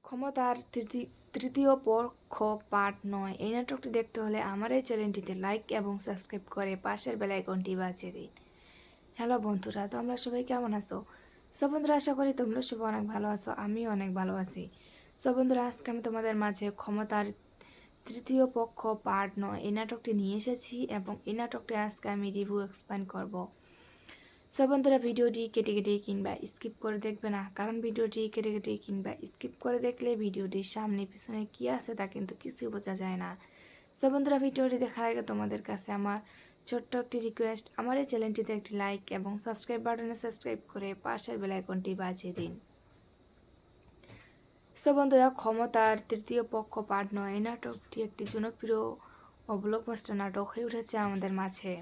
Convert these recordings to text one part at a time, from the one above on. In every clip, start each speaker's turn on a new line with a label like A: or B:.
A: ক্ষমতার তৃতীয় পক্ষ পার্ট 9 এই নাটকটি দেখতে হলে আমার এই চ্যানেলটিতে লাইক এবং সাবস্ক্রাইব করে পাশের বেল আইকনটি বাজিয়ে দিন। হ্যালো বন্ধুরা, তো আমরা সবাই কেমন আছো? বন্ধুরা, আশা করি তোমরা সবাই অনেক ভালো আছো, আমিও অনেক ভালো আছি। বন্ধুরা, আজকে আমি তোমাদের মাঝে ক্ষমতার তৃতীয় পক্ষ পার্ট 9 এই নাটকটি নিয়ে এসেছি এবং এই নাটকটি আজকে আমি রিভিউ এক্সপ্লেন করব। বন্ধুরা, ভিডিওটি কেটে কেটে কিংবা স্কিপ করে দেখবে না, কারণ ভিডিওটি কেটে কেটে কিংবা স্কিপ করে দেখলে ভিডিওটির সামনে পিছনে কি আছে তা কিন্তু কিছুই বোঝা যায় না। বন্ধুরা, ভিডিওটি দেখার আগে তোমাদের কাছে আমার ছোট্ট একটি রিকোয়েস্ট, আমার এই চ্যানেলটিতে একটি লাইক এবং সাবস্ক্রাইব বাটনে সাবস্ক্রাইব করে পাশের বেল আইকনটি বাজিয়ে দিন। বন্ধুরা, ক্ষমতার তৃতীয় পক্ষ পার্ট 9 এই নাটকটি একটি জনপ্রিয় ও ব্লকবাস্টার নাটক হয়ে উঠেছে আমাদের মাঝে।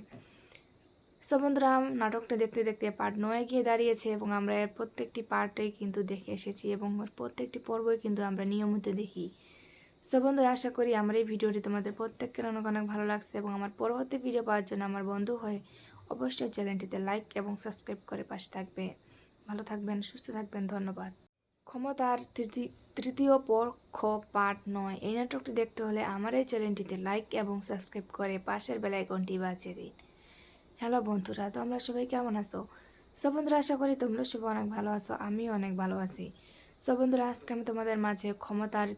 A: বন্ধুরা, নাটকটা দেখতে দেখতে পার্ট 9 গিয়ে দাঁড়িয়েছে এবং আমরা এর প্রত্যেকটি পার্টেই কিন্তু দেখে এসেছি এবং প্রত্যেকটি পর্বই কিন্তু আমরা নিয়মিত দেখি। বন্ধুরা, আশা করি আমার এই ভিডিওটি তোমাদের প্রত্যেকের অনেক অনেক ভালো লাগছে এবং আমার পরবর্তী ভিডিও পাওয়ার জন্য আমার বন্ধু হয়ে অবশ্যই চ্যানেলটিতে লাইক এবং সাবস্ক্রাইব করে পাশে থাকবে। ভালো থাকবেন, সুস্থ থাকবেন, ধন্যবাদ। ক্ষমতার তৃতীয় পক্ষ পার্ট 9 এই নাটকটি দেখতে হলে আমার এই চ্যানেলটিতে লাইক এবং সাবস্ক্রাইব করে পাশের বেল আইকনটি বাজিয়ে দিন। হ্যালো বন্ধুরা, তো আমরা সবাই কেমন আছো? বন্ধুরা, আশা করি তোমরা সবাই অনেক ভালো আছো, আমিও অনেক ভালো আছি। বন্ধুরা, আজকে আমি তোমাদের মাঝে ক্ষমতার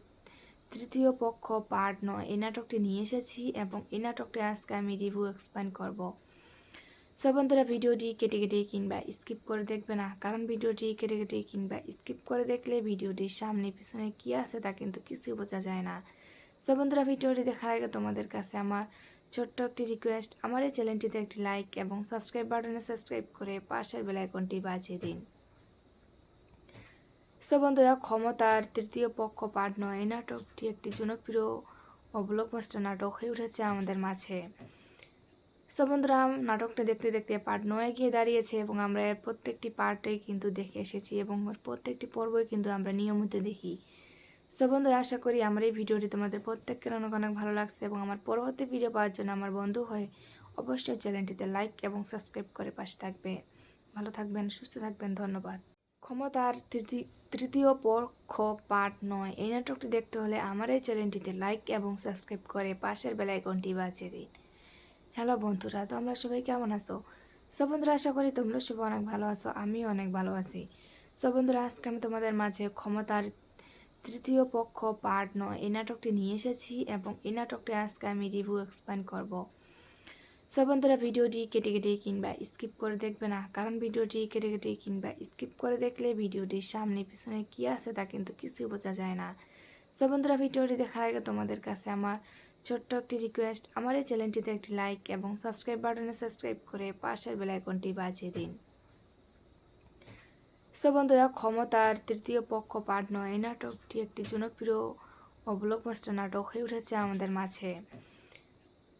A: তৃতীয় পক্ষ পার্ট 9 এই নাটকটি নিয়ে এসেছি এবং এই নাটকটি আজকে আমি রিভিউ এক্সপ্লেন করব। বন্ধুরা, ভিডিওটি কেটে কেটে কিংবা স্কিপ করে দেখবে না, কারণ ভিডিওটি কেটে কেটে কিংবা স্কিপ করে দেখলে ভিডিওটির সামনে পিছনে কি আছে তা কিন্তু কিছুই বোঝা যায় না। বন্ধুরা, ভিডিওটি দেখার আগে তোমাদের কাছে আমার ছোট্ট একটি রিকোয়েস্ট, আমার এই চ্যানেলটিতে একটি লাইক এবং সাবস্ক্রাইব বাটনে সাবস্ক্রাইব করে পাশের বেল আইকনটি বাজিয়ে দিন। বন্ধুরা, ক্ষমতার তৃতীয় পক্ষ পার্ট 9 এই নাটকটি একটি জনপ্রিয় ও ব্লকবাস্টার নাটক হয়ে উঠেছে আমাদের মাঝে। বন্ধুরা, নাটকটা দেখতে দেখতে পার্ট 9 গিয়ে দাঁড়িয়েছে এবং আমরা এর প্রত্যেকটি পার্টেই কিন্তু দেখে এসেছি এবং প্রত্যেকটি পর্বই কিন্তু আমরা নিয়মিত দেখি। বন্ধুরা, আশা করি আমার এই ভিডিওটি তোমাদের প্রত্যেকের অনেক অনেক ভালো লাগছে এবং আমার পরবর্তী ভিডিও পাওয়ার জন্য আমার বন্ধু হয়ে অবশ্যই চ্যানেলটিতে লাইক এবং সাবস্ক্রাইব করে পাশে থাকবে। ভালো থাকবেন, সুস্থ থাকবেন, ধন্যবাদ। ক্ষমতার তৃতীয় পক্ষ পার্ট 9 এই নাটকটি দেখতে হলে আমার এই চ্যানেলটিতে লাইক এবং সাবস্ক্রাইব করে পাশের বেল আইকনটি বাজিয়ে দিন। হ্যালো বন্ধুরা, তো আমরা সবাই কেমন আছো? বন্ধুরা, আশা করি তোমরা সবাই অনেক ভালো আছো, আমিও অনেক ভালো আছি। বন্ধুরা, আজকে আমি তোমাদের মাঝে ক্ষমতার তৃতীয় পক্ষ পার্ট 9 এই নাটকটি নিয়ে এসেছি এবং এই নাটকটি আজকে আমি রিভিউ এক্সপ্লেন করব। বন্ধুরা, ভিডিওটি কেটে কেটে কিংবা স্কিপ করে দেখবে না, কারণ ভিডিওটি কেটে কেটে কিংবা স্কিপ করে দেখলে ভিডিওটির সামনে পিছনে কি আছে তা কিন্তু কিছুই বোঝা যায় না। বন্ধুরা, ভিডিওটি দেখার আগে তোমাদের কাছে আমার ছোট্ট একটি রিকোয়েস্ট, আমার এই চ্যানেলটিতে একটি লাইক এবং সাবস্ক্রাইব বাটনে সাবস্ক্রাইব করে পাশের বেল আইকনটি বাজিয়ে দিন। বন্ধুরা, ক্ষমতার তৃতীয় পক্ষ পার্ট 9 এই নাটকটি একটি জনপ্রিয় ও ব্লকবাস্টার নাটক হয়ে উঠেছে আমাদের মাঝে।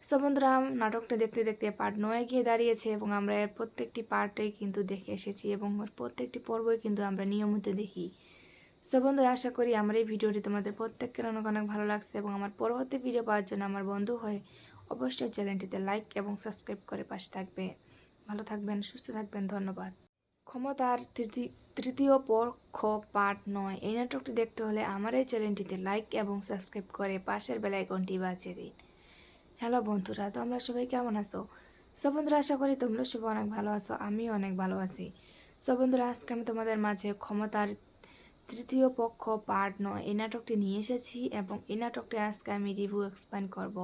A: বন্ধুরা, নাটকটা দেখতে দেখতে পার্ট 9 গিয়ে দাঁড়িয়েছে এবং আমরা এর প্রত্যেকটি পার্টেই কিন্তু দেখে এসেছি এবং প্রত্যেকটি পর্বই কিন্তু আমরা নিয়মিত দেখি। বন্ধুরা, আশা করি আমার এই ভিডিওটি তোমাদের প্রত্যেকের অনেক অনেক ভালো লাগছে এবং আমার পরবর্তী ভিডিও পাওয়ার জন্য আমার বন্ধু হয়ে অবশ্যই চ্যানেলটিতে লাইক এবং সাবস্ক্রাইব করে পাশে থাকবে। ভালো থাকবেন, সুস্থ থাকবেন, ধন্যবাদ। ক্ষমতার তৃতীয় পক্ষ পার্ট 9 এই নাটকটি দেখতে হলে আমার এই চ্যানেলটিতে লাইক এবং সাবস্ক্রাইব করে পাশের বেল আইকনটি বাজিয়ে দিন। হ্যালো বন্ধুরা, তো আমরা সবাই কেমন আছো? বন্ধুরা, আশা করি তোমরা সবাই অনেক ভালো আছো, আমিও অনেক ভালো আছি। বন্ধুরা, আজকে আমি তোমাদের মাঝে ক্ষমতার তৃতীয় পক্ষ পার্ট 9 এই নাটকটি নিয়ে এসেছি এবং এই নাটকটি আজকে আমি রিভিউ এক্সপ্লেন করব।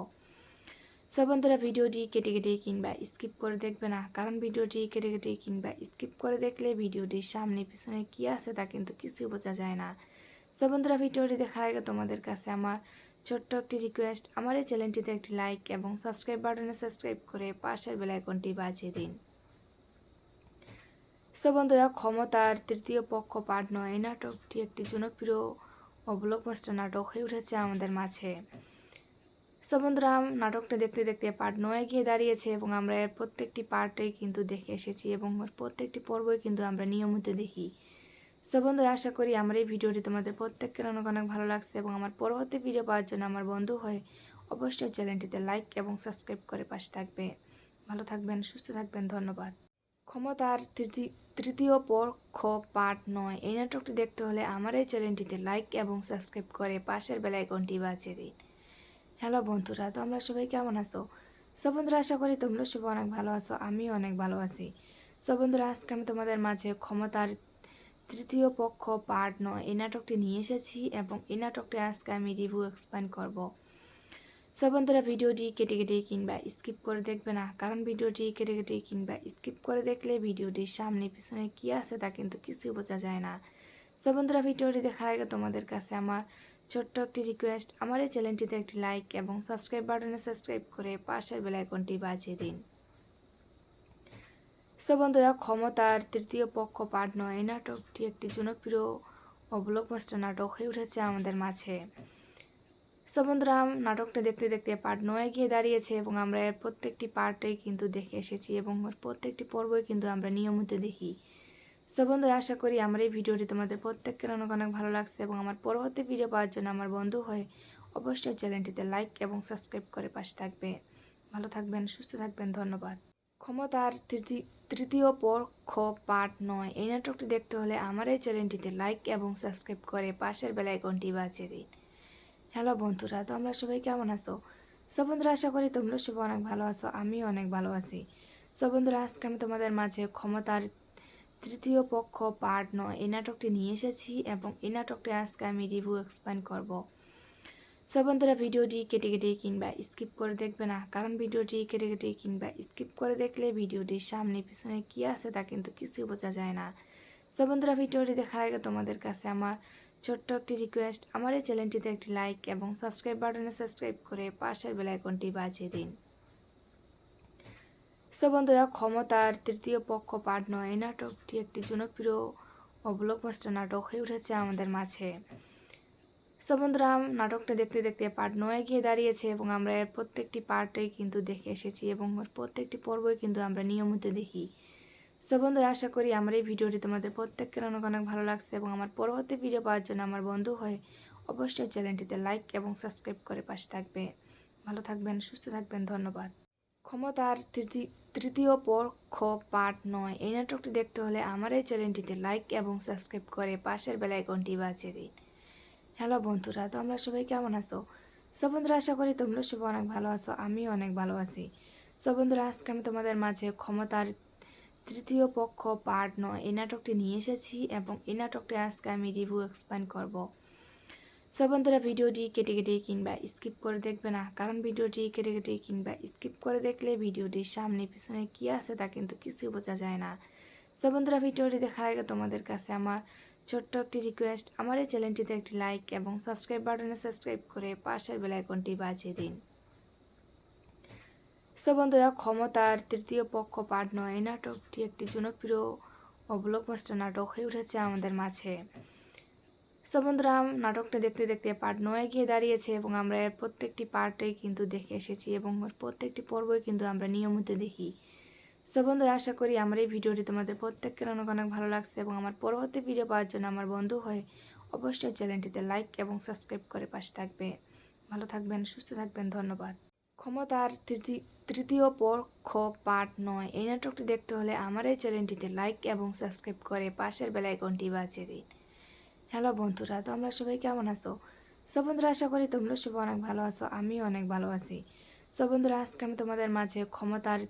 A: বন্ধুরা, ভিডিওটি কেটে কেটে কিংবা স্কিপ করে দেখবে না, কারণ ভিডিওটি কেটে কেটে কিংবা স্কিপ করে দেখলে ভিডিওটির সামনে পিছনে কি আছে তা কিন্তু কিছুই বোঝা যায় না। বন্ধুরা, ভিডিওটি দেখার আগে তোমাদের কাছে আমার ছোট্ট একটি রিকোয়েস্ট, আমার এই চ্যানেলটিতে একটি লাইক এবং সাবস্ক্রাইব বাটনে সাবস্ক্রাইব করে পাশের বেল আইকনটি বাজিয়ে দিন। বন্ধুরা, ক্ষমতার তৃতীয় পক্ষ পার্ট 9 এই নাটকটি একটি জনপ্রিয় ও ব্লকবাস্টার নাটক হয়ে উঠেছে আমাদের মাঝে। বন্ধুরা, নাটকটা দেখতে দেখতে পার্ট 9 গিয়ে দাঁড়িয়েছে এবং আমরা এর প্রত্যেকটি পার্টেই কিন্তু দেখে এসেছি এবং প্রত্যেকটি পর্বই কিন্তু আমরা নিয়মিত দেখি। বন্ধুরা, আশা করি আমার এই ভিডিওটি তোমাদের প্রত্যেকের অনেক অনেক ভালো লাগছে এবং আমার পরবর্তী ভিডিও পাওয়ার জন্য আমার বন্ধু হয়ে অবশ্যই চ্যানেলটিতে লাইক এবং সাবস্ক্রাইব করে পাশে থাকবে। ভালো থাকবেন, সুস্থ থাকবেন, ধন্যবাদ। ক্ষমতার তৃতীয় পক্ষ পার্ট 9 এই নাটকটি দেখতে হলে আমার এই চ্যানেলটিতে লাইক এবং সাবস্ক্রাইব করে পাশের বেল আইকনটি বাজিয়ে দিন। হ্যালো বন্ধুরা, তো আমরা সবাই কেমন আছো? সব বন্ধুরা, আশা করি তোমরা সবাই অনেক ভালো আছো, আমিও অনেক ভালো আছি। সব বন্ধুরা, আজকে আমি তোমাদের মাঝে ক্ষমতার তৃতীয় পক্ষ পার্ট 9 এই নাটকটি নিয়ে এসেছি এবং এই নাটকটি আজকে আমি রিভিউ এক্সপ্লেন করব। সব বন্ধুরা, ভিডিওটি কেটে কেটে কিংবা স্কিপ করে দেখবে না, কারণ ভিডিওটি কেটে কেটে কিংবা স্কিপ করে দেখলে ভিডিওটির সামনে পিছনে কী আছে তা কিন্তু কিছুই বোঝা যায় না। সব বন্ধুরা, ভিডিওটি দেখার আগে তোমাদের কাছে আমার ছোট্ট একটি রিকোয়েস্ট, আমার এই চ্যানেলটিতে একটি লাইক এবং সাবস্ক্রাইব বাটনে সাবস্ক্রাইব করে পাশের বেল আইকনটি বাজিয়ে দিন। সব বন্ধুরা, ক্ষমতার তৃতীয় পক্ষ পার্ট 9 এই নাটকটি একটি জনপ্রিয় ও ব্লকবাস্টার নাটক হয়ে উঠেছে আমাদের মাঝে। সব বন্ধুরা, নাটকটা দেখতে দেখতে পার্ট 9 গিয়ে দাঁড়িয়েছে এবং আমরা এর প্রত্যেকটি পার্টেই কিন্তু দেখে এসেছি এবং ওর প্রত্যেকটি পর্বই কিন্তু আমরা নিয়মিত দেখি। সব বন্ধুরা, আশা করি আমার এই ভিডিওটি তোমাদের প্রত্যেকের অনেক অনেক ভালো লাগছে এবং আমার পরবর্তী ভিডিও পাওয়ার জন্য আমার বন্ধু হয়ে অবশ্যই চ্যানেলটিতে লাইক এবং সাবস্ক্রাইব করে পাশে থাকবে। ভালো থাকবেন, সুস্থ থাকবেন, ধন্যবাদ। ক্ষমতার তৃতীয় পক্ষ পার্ট 9 এই নাটকটি দেখতে হলে আমার এই চ্যানেলটিতে লাইক এবং সাবস্ক্রাইব করে পাশের বেল আইকনটি বাজিয়ে দিন। হ্যালো বন্ধুরা, তো আমরা সবাই কেমন আছো? সব বন্ধুরা, আশা করি তোমরা সবাই অনেক ভালো আছো, আমিও অনেক ভালো আছি। সব বন্ধুরা, আজকে আমি তোমাদের মাঝে ক্ষমতার তৃতীয় পক্ষ পার্ট 9 এই নাটকটি নিয়ে এসেছি এবং এই নাটকটি আজকে আমি রিভিউ এক্সপ্লেন করব। সব বন্ধুরা, ভিডিওটি কেটে কেটে কিংবা স্কিপ করে দেখবে না, কারণ ভিডিওটি কেটে কেটে কিংবা স্কিপ করে দেখলে ভিডিওটির সামনে পিছনে কী আছে তা কিন্তু কিছুই বোঝা যায় না। সব বন্ধুরা, ভিডিওটি দেখার আগে তোমাদের কাছে আমার ছোট্ট একটি রিকোয়েস্ট, আমার এই চ্যানেলটিতে একটি লাইক এবং সাবস্ক্রাইব বাটনে সাবস্ক্রাইব করে পাশের বেল আইকনটি বাজিয়ে দিন। সব বন্ধুরা, ক্ষমতার তৃতীয় পক্ষ পার্ট 9 এই নাটকটি একটি জনপ্রিয় ও ব্লকবাস্টার নাটক হয়ে উঠেছে আমাদের মাঝে। সব বন্ধুরা, নাটকটা দেখতে দেখতে পার্ট 9 গিয়ে দাঁড়িয়েছে এবং আমরা এর প্রত্যেকটি পার্টেই কিন্তু দেখে এসেছি এবং ওর প্রত্যেকটি পর্বই কিন্তু আমরা নিয়মিত দেখি। সব বন্ধুরা, আশা করি আমার এই ভিডিওটি তোমাদের প্রত্যেকের অনেক অনেক ভালো লাগছে এবং আমার পরবর্তী ভিডিও পাওয়ার জন্য আমার বন্ধু হয়ে অবশ্যই চ্যানেলটিতে লাইক এবং সাবস্ক্রাইব করে পাশে থাকবে। ভালো থাকবেন, সুস্থ থাকবেন, ধন্যবাদ। ক্ষমতার তৃতীয় পক্ষ পার্ট 9 এই নাটকটি দেখতে হলে আমার এই চ্যানেলটিতে লাইক এবং সাবস্ক্রাইব করে পাশের বেল আইকনটি বাজিয়ে দিন। হ্যালো বন্ধুরা, তো আমরা সবাই কেমন আছো? সব বন্ধুরা, আশা করি তোমরা সবাই অনেক ভালো আছো, আমিও অনেক ভালো আছি। সব বন্ধুরা, আজকে আমি তোমাদের মাঝে ক্ষমতার তৃতীয় পক্ষ পার্ট 9 এই নাটকটি নিয়ে এসেছি এবং এই নাটকটি আজকে আমি রিভিউ এক্সপ্লেন করব। সব বন্ধুরা, ভিডিওটি কেটে কেটে কিংবা স্কিপ করে দেখবে না, কারণ ভিডিওটি কেটে কেটে কিংবা স্কিপ করে দেখলে ভিডিওটির সামনে পিছনে কী আছে তা কিন্তু কিছুই বোঝা যায় না। সব বন্ধুরা, ভিডিওটি দেখার আগে তোমাদের কাছে আমার ছোট্ট একটি রিকোয়েস্ট, আমার এই চ্যানেলটিতে একটি লাইক এবং সাবস্ক্রাইব বাটনে সাবস্ক্রাইব করে পাশের বেল আইকনটি বাজিয়ে দিন। সব বন্ধুরা, ক্ষমতার তৃতীয় পক্ষ পার্ট 9 এই নাটকটি একটি জনপ্রিয় ও ব্লকবাস্টার নাটক হয়ে উঠেছে আমাদের মাঝে। সব বন্ধুরা, নাটকটা দেখতে দেখতে পার্ট 9 গিয়ে দাঁড়িয়েছে এবং আমরা এর প্রত্যেকটি পার্টেই কিন্তু দেখে এসেছি এবং ওর প্রত্যেকটি পর্বই কিন্তু আমরা নিয়মিত দেখি। সব বন্ধুরা, আশা করি আমার এই ভিডিওটি তোমাদের প্রত্যেকের অনেক অনেক ভালো লাগছে এবং আমার পরবর্তী ভিডিও পাওয়ার জন্য আমার বন্ধু হয়ে অবশ্যই চ্যানেলটিতে লাইক এবং সাবস্ক্রাইব করে পাশে থাকবে। ভালো থাকবেন, সুস্থ থাকবেন, ধন্যবাদ। ক্ষমতার তৃতীয় পক্ষ পার্ট 9 এই নাটকটি দেখতে হলে আমার এই চ্যানেলটিতে লাইক এবং সাবস্ক্রাইব করে পাশের বেল আইকনটি বাজিয়ে দিন। হ্যালো বন্ধুরা, তো আমরা সবাই কেমন আছো? সব বন্ধুরা, আশা করি তোমরা সবাই অনেক ভালো আছো, আমিও অনেক ভালো আছি। সব বন্ধুরা, আজকে আমি তোমাদের মাঝে ক্ষমতার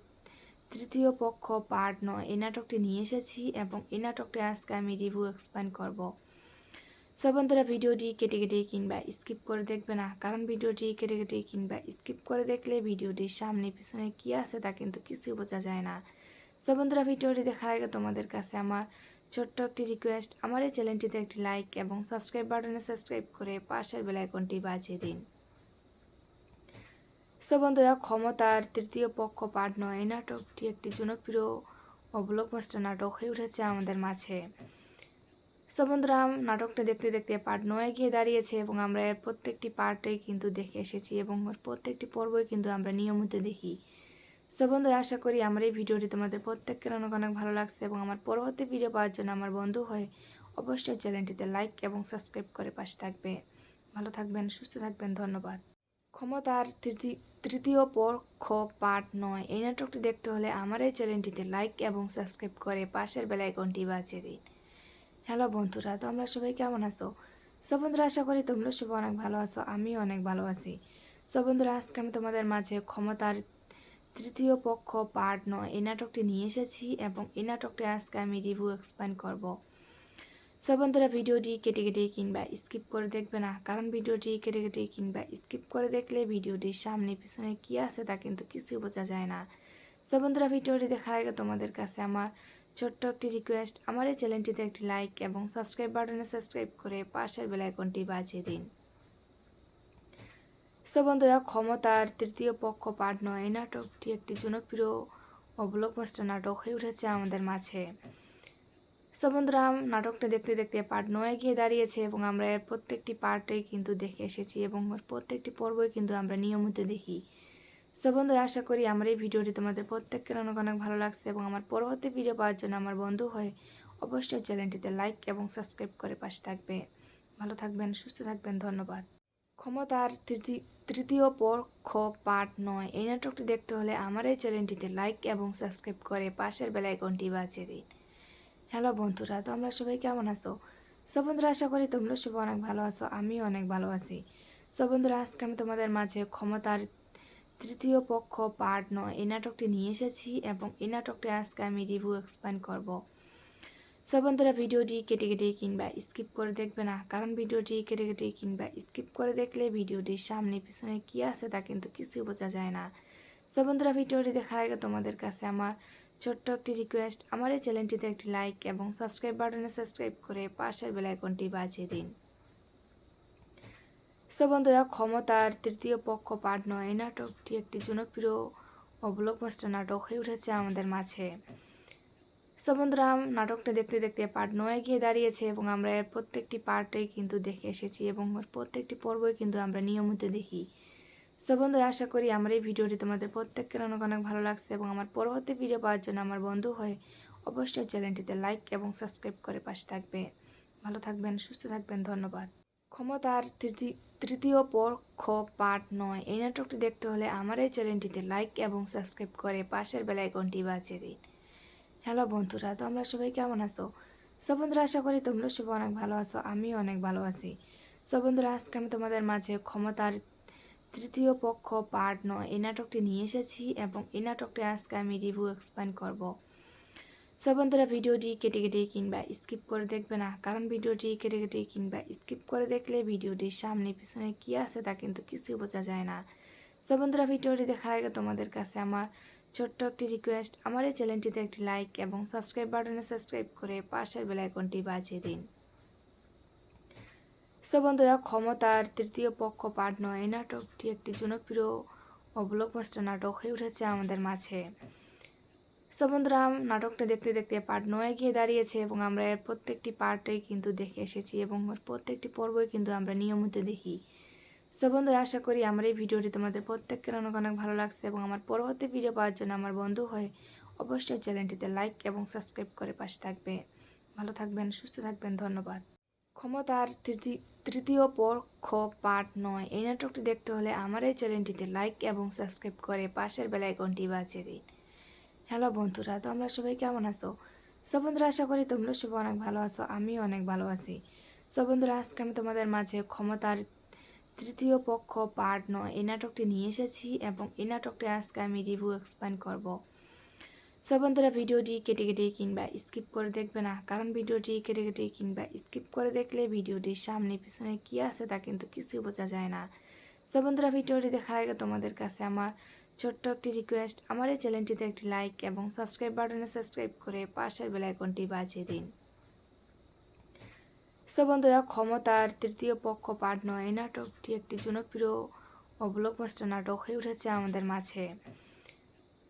A: তৃতীয় পক্ষ পার্ট 9 এই নাটকটি নিয়ে এসেছি এবং এই নাটকটি আজকে আমি রিভিউ এক্সপ্লেন করব। সব বন্ধুরা, ভিডিওটি কেটে কেটে কিংবা স্কিপ করে দেখবে না, কারণ ভিডিওটি কেটে কেটে কিংবা স্কিপ করে দেখলে ভিডিওটির সামনে পিছনে কী আছে তা কিন্তু কিছুই বোঝা যায় না। সব বন্ধুরা, ভিডিওটি দেখার আগে তোমাদের কাছে আমার ছোট্ট একটি রিকোয়েস্ট, আমার এই চ্যানেলটিতে একটি লাইক এবং সাবস্ক্রাইব বাটনে সাবস্ক্রাইব করে পাশের বেল আইকনটি বাজিয়ে দিন। সব বন্ধুরা, ক্ষমতার তৃতীয় পক্ষ পার্ট 9 এই নাটকটি একটি জনপ্রিয় ও ব্লকবাস্টার নাটক হয়ে উঠেছে আমাদের মাঝে। সব বন্ধুরা, নাটকটা দেখতে দেখতে পার্ট 9 গিয়ে দাঁড়িয়েছে এবং আমরা এর প্রত্যেকটি পার্টেই কিন্তু দেখে এসেছি এবং ওর প্রত্যেকটি পর্বই কিন্তু আমরা নিয়মিত দেখি। সব বন্ধুরা, আশা করি আমার এই ভিডিওটি তোমাদের প্রত্যেকের অনেক অনেক ভালো লাগছে এবং আমার পরবর্তী ভিডিও পাওয়ার জন্য আমার বন্ধু হয়ে অবশ্যই চ্যানেলটিতে লাইক এবং সাবস্ক্রাইব করে পাশে থাকবে। ভালো থাকবেন, সুস্থ থাকবেন, ধন্যবাদ। ক্ষমতার তৃতীয় পক্ষ পার্ট 9। এই নাটকটি দেখতে হলে আমার এই চ্যানেলটিতে লাইক এবং সাবস্ক্রাইব করে পাশের বেল আইকনটি বাজিয়ে দিন। হ্যালো বন্ধুরা, তো আমরা সবাই কেমন আছো? সব বন্ধুরা, আশা করি তোমরা সবাই অনেক ভালো আছো, আমিও অনেক ভালো আছি। সব বন্ধুরা, আজকে আমি তোমাদের মাঝে ক্ষমতার তৃতীয় পক্ষ পার্ট 9 এই নাটকটি নিয়ে এসেছি এবং এই নাটকটি আজকে আমি রিভিউ এক্সপ্লেন করব। সব বন্ধুরা, ভিডিওটি কেটে কেটে কিংবা স্কিপ করে দেখবে না, কারণ ভিডিওটি কেটে কেটে কিংবা স্কিপ করে দেখলে ভিডিওটির সামনে পিছনে কী আছে তা কিন্তু কিছুই বোঝা যায় না। সব বন্ধুরা, ভিডিওটি দেখার আগে তোমাদের কাছে আমার ছোট্ট একটি রিকোয়েস্ট, আমার এই চ্যানেলটিতে একটি লাইক এবং সাবস্ক্রাইব বাটনে সাবস্ক্রাইব করে পাশের বেল আইকনটি বাজিয়ে দিন। সো বন্ধুরা, ক্ষমতার তৃতীয় পক্ষ পার্ট 9 এই নাটকটি একটি জনপ্রিয় ও ব্লকবাস্টার নাটক হয়ে উঠেছে আমাদের মাঝে। সো বন্ধুরা, নাটকটা দেখতে দেখতে পার্ট 9 গিয়ে দাঁড়িয়েছে এবং আমরা এর প্রত্যেকটি পার্টেই কিন্তু দেখে এসেছি এবং ওর প্রত্যেকটি পর্বই কিন্তু আমরা নিয়মিত দেখি। সো বন্ধুরা, আশা করি আমার এই ভিডিওটি তোমাদের প্রত্যেকের অনেক অনেক ভালো লাগছে এবং আমার পরবর্তী ভিডিও পাওয়ার জন্য আমার বন্ধু হয়ে অবশ্যই চ্যানেলটিতে লাইক এবং সাবস্ক্রাইব করে পাশে থাকবে। ভালো থাকবেন, সুস্থ থাকবেন, ধন্যবাদ। ক্ষমতার তৃতীয় পক্ষ পার্ট 9 এই নাটকটি দেখতে হলে আমার এই চ্যানেলটিতে লাইক এবং সাবস্ক্রাইব করে পাশের বেল আইকনটি বাজিয়ে দিন। হ্যালো বন্ধুরা, তো আমরা সবাই কেমন আছো? সব বন্ধুরা, আশা করি তোমরা সবাই অনেক ভালো আছো, আমিও অনেক ভালো আছি। সব বন্ধুরা, আজকে আমি তোমাদের মাঝে ক্ষমতার তৃতীয় পক্ষ পার্ট 9 এই নাটকটি নিয়ে এসেছি এবং এই নাটকটি আজকে আমি রিভিউ এক্সপ্লেন করব। সব বন্ধুরা, ভিডিওটি কেটে কেটে কিংবা স্কিপ করে দেখবে না, কারণ ভিডিওটি কেটে কেটে কিংবা স্কিপ করে দেখলে ভিডিওটির সামনে পিছনে কী আছে তা কিন্তু কিছুই বোঝা যায় না। সব বন্ধুরা, ভিডিওটি দেখার আগে তোমাদের কাছে আমার ছোট্ট একটি রিকোয়েস্ট, আমার এই চ্যানেলটিতে একটি লাইক এবং সাবস্ক্রাইব বাটনে সাবস্ক্রাইব করে পাশের বেল আইকনটি বাজিয়ে দিন। সো বন্ধুরা, ক্ষমতার তৃতীয় পক্ষ পার্ট 9 এই নাটকটি একটি জনপ্রিয় ও ব্লকবাস্টার নাটক হয়ে উঠেছে আমাদের মাঝে। সো বন্ধুরা, নাটকটা দেখতে দেখতে পার্ট 9 গিয়ে দাঁড়িয়েছে এবং আমরা এর প্রত্যেকটি পার্টেই কিন্তু দেখে এসেছি এবং ওর প্রত্যেকটি পর্বই কিন্তু আমরা নিয়মিত দেখি। সো বন্ধুরা, আশা করি আমার এই ভিডিওটি তোমাদের প্রত্যেকের অনেক অনেক ভালো লাগছে এবং আমার পরবর্তী ভিডিও পাওয়ার জন্য আমার বন্ধু হয়ে অবশ্যই চ্যানেলটিতে লাইক এবং সাবস্ক্রাইব করে পাশে থাকবে। ভালো থাকবেন, সুস্থ থাকবেন, ধন্যবাদ। ক্ষমতার তৃতীয় পক্ষ পার্ট 9 এই নাটকটি দেখতে হলে আমার এই চ্যানেলটিতে লাইক এবং সাবস্ক্রাইব করে পাশের বেল আইকনটি বাজিয়ে দিন। হ্যালো বন্ধুরা, তো আমরা সবাই কেমন আছো? সব বন্ধুরা, আশা করি তোমরা সবাই অনেক ভালো আছো, আমিও অনেক ভালো আছি। সব বন্ধুরা, আজকে আমি তোমাদের মাঝে ক্ষমতার তৃতীয় পক্ষ পার্ট 9 এই নাটকটি নিয়ে এসেছি এবং এই নাটকটি আজকে আমি রিভিউ এক্সপ্লেন করব। সব বন্ধুরা, ভিডিওটি কেটে কেটে কিংবা স্কিপ করে দেখবে না, কারণ ভিডিওটি কেটে কেটে কিংবা স্কিপ করে দেখলে ভিডিওটির সামনে পিছনে কী আছে তা কিন্তু কিছুই বোঝা যায় না। সব বন্ধুরা, ভিডিওটি দেখার আগে তোমাদের কাছে আমার ছোট্ট একটি রিকোয়েস্ট, আমার এই চ্যানেলটিতে একটি লাইক এবং সাবস্ক্রাইব বাটনে সাবস্ক্রাইব করে পাশের বেল আইকনটি বাজিয়ে দিন। সো বন্ধুরা, ক্ষমতার তৃতীয় পক্ষ পার্ট 9 এই নাটকটি একটি জনপ্রিয় ও ব্লকবাস্টার নাটক হয়ে উঠেছে আমাদের মাঝে। সো বন্ধুরা, নাটকটা দেখতে দেখতে পার্ট 9 গিয়ে দাঁড়িয়েছে এবং আমরা এর প্রত্যেকটি পার্টেই কিন্তু দেখে এসেছি এবং ওর প্রত্যেকটি পর্বই কিন্তু আমরা নিয়মিত দেখি। সো বন্ধুরা, আশা করি আমার এই ভিডিওটি তোমাদের প্রত্যেকের অনেক অনেক ভালো লাগছে এবং আমার পরবর্তী ভিডিও পাওয়ার জন্য আমার বন্ধু হয়ে অবশ্যই চ্যানেলটিতে লাইক এবং সাবস্ক্রাইব করে পাশে থাকবে। ভালো থাকবেন, সুস্থ থাকবেন, ধন্যবাদ। ক্ষমতার তৃতীয় পক্ষ পার্ট 9 এই নাটকটি দেখতে হলে আমার এই চ্যানেলটিতে লাইক এবং সাবস্ক্রাইব করে পাশের বেল আইকনটি বাজিয়ে দিন। হ্যালো বন্ধুরা, তো আমরা সবাই কেমন আছো? সব বন্ধুরা, আশা করি তোমরা সবাই অনেক ভালো আছো, আমিও অনেক ভালো আছি। সব বন্ধুরা, আজকে আমি তোমাদের মাঝে ক্ষমতার তৃতীয় পক্ষ পার্ট 9 এই নাটকটি নিয়ে এসেছি এবং এই নাটকটি আজকে আমি রিভিউ এক্সপ্লেন করব। সব বন্ধুরা, ভিডিওটি কেটে কেটে কিংবা স্কিপ করে দেখবে না, কারণ ভিডিওটি কেটে কেটে কিংবা স্কিপ করে দেখলে ভিডিওটির সামনে পিছনে কী আছে তা কিন্তু কিছুই বোঝা যায় না। সব বন্ধুরা, ভিডিওটি দেখার আগে তোমাদের কাছে আমার ছোট্ট একটি রিকোয়েস্ট, আমার এই চ্যানেলটিতে একটি লাইক এবং সাবস্ক্রাইব বাটনে সাবস্ক্রাইব করে পাশের বেল আইকনটি বাজিয়ে দিন। সো বন্ধুরা, ক্ষমতার তৃতীয় পক্ষ পার্ট 9 এই নাটকটি একটি জনপ্রিয় ও ব্লকবাস্টার নাটক হয়ে উঠেছে আমাদের মাঝে।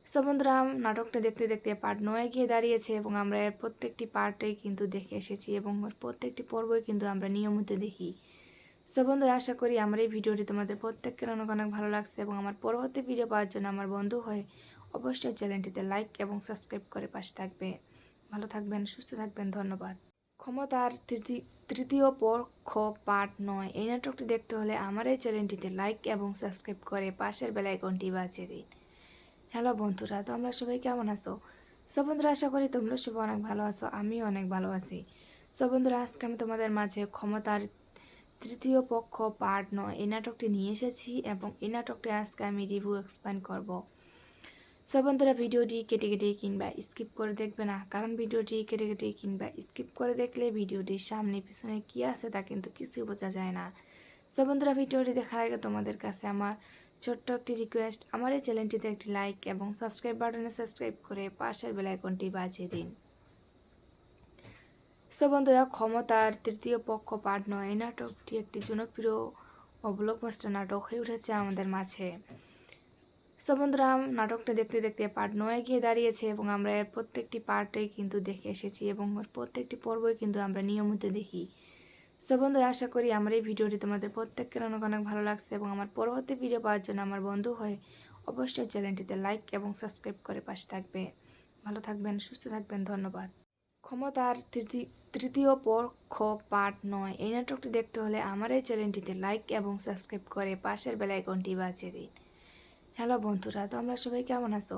A: সো বন্ধুরা, নাটকটা দেখতে দেখতে পার্ট 9 গিয়ে দাঁড়িয়েছে এবং আমরা এর প্রত্যেকটি পার্টেই কিন্তু দেখে এসেছি এবং ওর প্রত্যেকটি পর্বই কিন্তু আমরা নিয়মিত দেখি। সো বন্ধুরা, আশা করি আমার এই ভিডিওটি তোমাদের প্রত্যেকের অনেক অনেক ভালো লাগছে এবং আমার পরবর্তী ভিডিও পাওয়ার জন্য আমার বন্ধু হয়ে অবশ্যই চ্যানেলটিতে লাইক এবং সাবস্ক্রাইব করে পাশে থাকবে। ভালো থাকবেন, সুস্থ থাকবেন, ধন্যবাদ। ক্ষমতার তৃতীয় পক্ষ পার্ট 9 এই নাটকটি দেখতে হলে আমার এই চ্যানেলটিতে লাইক এবং সাবস্ক্রাইব করে পাশের বেল আইকনটি বাজিয়ে দিন। হ্যালো বন্ধুরা, তো আমরা সবাই কেমন আছো? সব বন্ধুরা, আশা করি তোমরা সবাই অনেক ভালো আছো, আমিও অনেক ভালো আছি। সব বন্ধুরা, আজকে আমি তোমাদের মাঝে ক্ষমতার তৃতীয় পক্ষ পার্ট 9 এই নাটকটি নিয়ে এসেছি এবং এই নাটকটি আজকে আমি রিভিউ এক্সপ্লেন করব। সব বন্ধুরা, ভিডিওটি কেটে কেটে কিংবা স্কিপ করে দেখবে না, কারণ ভিডিওটি কেটে কেটে কিংবা স্কিপ করে দেখলে ভিডিওটির সামনে পিছনে কী আছে তা কিন্তু কিছুই বোঝা যায় না। সব বন্ধুরা, ভিডিওটি দেখার আগে তোমাদের কাছে আমার ছোট্ট একটি রিকোয়েস্ট, আমার এই চ্যানেলটিতে একটি লাইক এবং সাবস্ক্রাইব বাটনে সাবস্ক্রাইব করে পাশের বেল আইকনটি বাজিয়ে দিন। সব বন্ধুরা, ক্ষমতার তৃতীয় পক্ষ পার্ট 9 এই নাটকটি একটি জনপ্রিয় ও ব্লকবাস্টার নাটক হয়ে উঠেছে আমাদের মাঝে। সব বন্ধুরা, নাটকটা দেখতে দেখতে পার্ট 9 গিয়ে দাঁড়িয়েছে এবং আমরা এর প্রত্যেকটি পার্টেই কিন্তু দেখে এসেছি এবং ওর প্রত্যেকটি পর্বই কিন্তু আমরা নিয়মিত দেখি। সব বন্ধুরা, আশা করি আমার এই ভিডিওটি তোমাদের প্রত্যেকের অনেক অনেক ভালো লাগছে এবং আমার পরবর্তী ভিডিও পাওয়ার জন্য আমার বন্ধু হয়ে অবশ্যই চ্যানেলটিতে লাইক এবং সাবস্ক্রাইব করে পাশে থাকবে। ভালো থাকবেন, সুস্থ থাকবেন, ধন্যবাদ। ক্ষমতার তৃতীয় পক্ষ পার্ট 9 এই নাটকটি দেখতে হলে আমার এই চ্যানেলটিতে লাইক এবং সাবস্ক্রাইব করে পাশের বেল আইকনটি বাজিয়ে দিন। হ্যালো বন্ধুরা, তো আমরা সবাই কেমন আছো?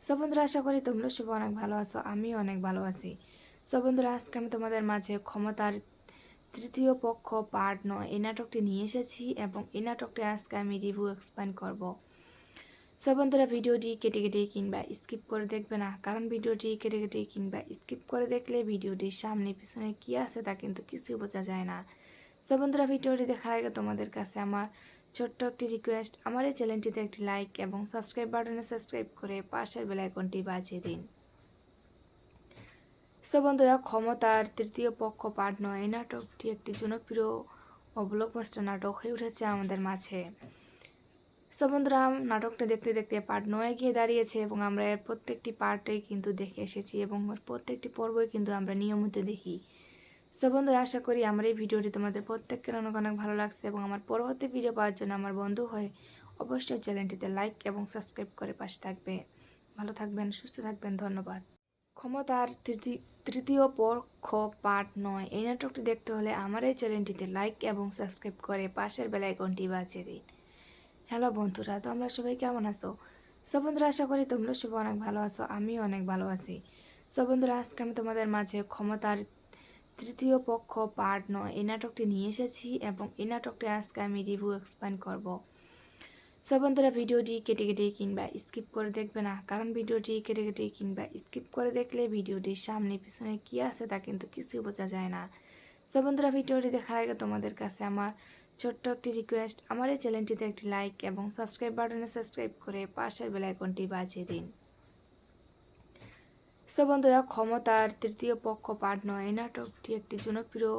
A: সব বন্ধুরা, আশা করি তোমরা সবাই অনেক ভালো আছো, আমিও অনেক ভালো আছি। সব বন্ধুরা, আজকে আমি তোমাদের মাঝে ক্ষমতার তৃতীয় পক্ষ পার্ট 9 এই নাটকটি নিয়ে এসেছি এবং এই নাটকটি আজকে আমি রিভিউ এক্সপ্লেন করব। সব বন্ধুরা, ভিডিওটি কেটে কেটে কিংবা স্কিপ করে দেখবে না, কারণ ভিডিওটি কেটে কেটে কিংবা স্কিপ করে দেখলে ভিডিওটির সামনে পিছনে কী আছে তা কিন্তু কিছুই বোঝা যায় না। সব বন্ধুরা, ভিডিওটি দেখার আগে তোমাদের কাছে আমার ছোট্ট একটি রিকোয়েস্ট, আমার এই চ্যানেলটিতে একটি লাইক এবং সাবস্ক্রাইব বাটনে সাবস্ক্রাইব করে পাশের বেল আইকনটি বাজিয়ে দিন। সো বন্ধুরা, ক্ষমতার তৃতীয় পক্ষ পার্ট 9 এই নাটকটি একটি জনপ্রিয় ও ব্লকবাস্টার নাটক হয়ে উঠেছে আমাদের মাঝে। সো বন্ধুরা, নাটকটা দেখতে দেখতে পার্ট 9 গিয়ে দাঁড়িয়েছে এবং আমরা এর প্রত্যেকটি পার্টেই কিন্তু দেখে এসেছি এবং ওর প্রত্যেকটি পর্বই কিন্তু আমরা নিয়মিত দেখি। সো বন্ধুরা, আশা করি আমার এই ভিডিওটি তোমাদের প্রত্যেকের অনেক অনেক ভালো লাগছে এবং আমার পরবর্তী ভিডিও পাওয়ার জন্য আমার বন্ধু হয়ে অবশ্যই চ্যানেলটিতে লাইক এবং সাবস্ক্রাইব করে পাশে থাকবে। ভালো থাকবেন, সুস্থ থাকবেন, ধন্যবাদ। ক্ষমতার তৃতীয় পক্ষ পার্ট 9 এই নাটকটি দেখতে হলে আমার এই চ্যানেলটিতে লাইক এবং সাবস্ক্রাইব করে পাশের বেল আইকনটি বাজিয়ে দিন। হ্যালো বন্ধুরা, তো আমরা সবাই কেমন আছো? সব বন্ধুরা, আশা করি তোমরা সবাই অনেক ভালো আছো, আমিও অনেক ভালো আছি। সব বন্ধুরা, আজকে আমি তোমাদের মাঝে ক্ষমতার তৃতীয় পক্ষ পার্ট 9 এই নাটকটি নিয়ে এসেছি এবং এই নাটকটি আজকে আমি রিভিউ এক্সপ্লেন করব। সব বন্ধুরা, ভিডিওটি কেটে কেটে কিংবা স্কিপ করে দেখবে না, কারণ ভিডিওটি কেটে কেটে কিংবা স্কিপ করে দেখলে ভিডিওটির সামনে পিছনে কী আছে তা কিন্তু কিছুই বোঝা যায় না। সব বন্ধুরা, ভিডিওটি দেখার আগে তোমাদের কাছে আমার ছোট্ট একটি রিকোয়েস্ট, আমার এই চ্যানেলটিতে একটি লাইক এবং সাবস্ক্রাইব বাটনে সাবস্ক্রাইব করে পাশের বেল আইকনটি বাজিয়ে দিন। সো বন্ধুরা, ক্ষমতার তৃতীয় পক্ষ পার্ট 9 এই নাটকটি একটি জনপ্রিয়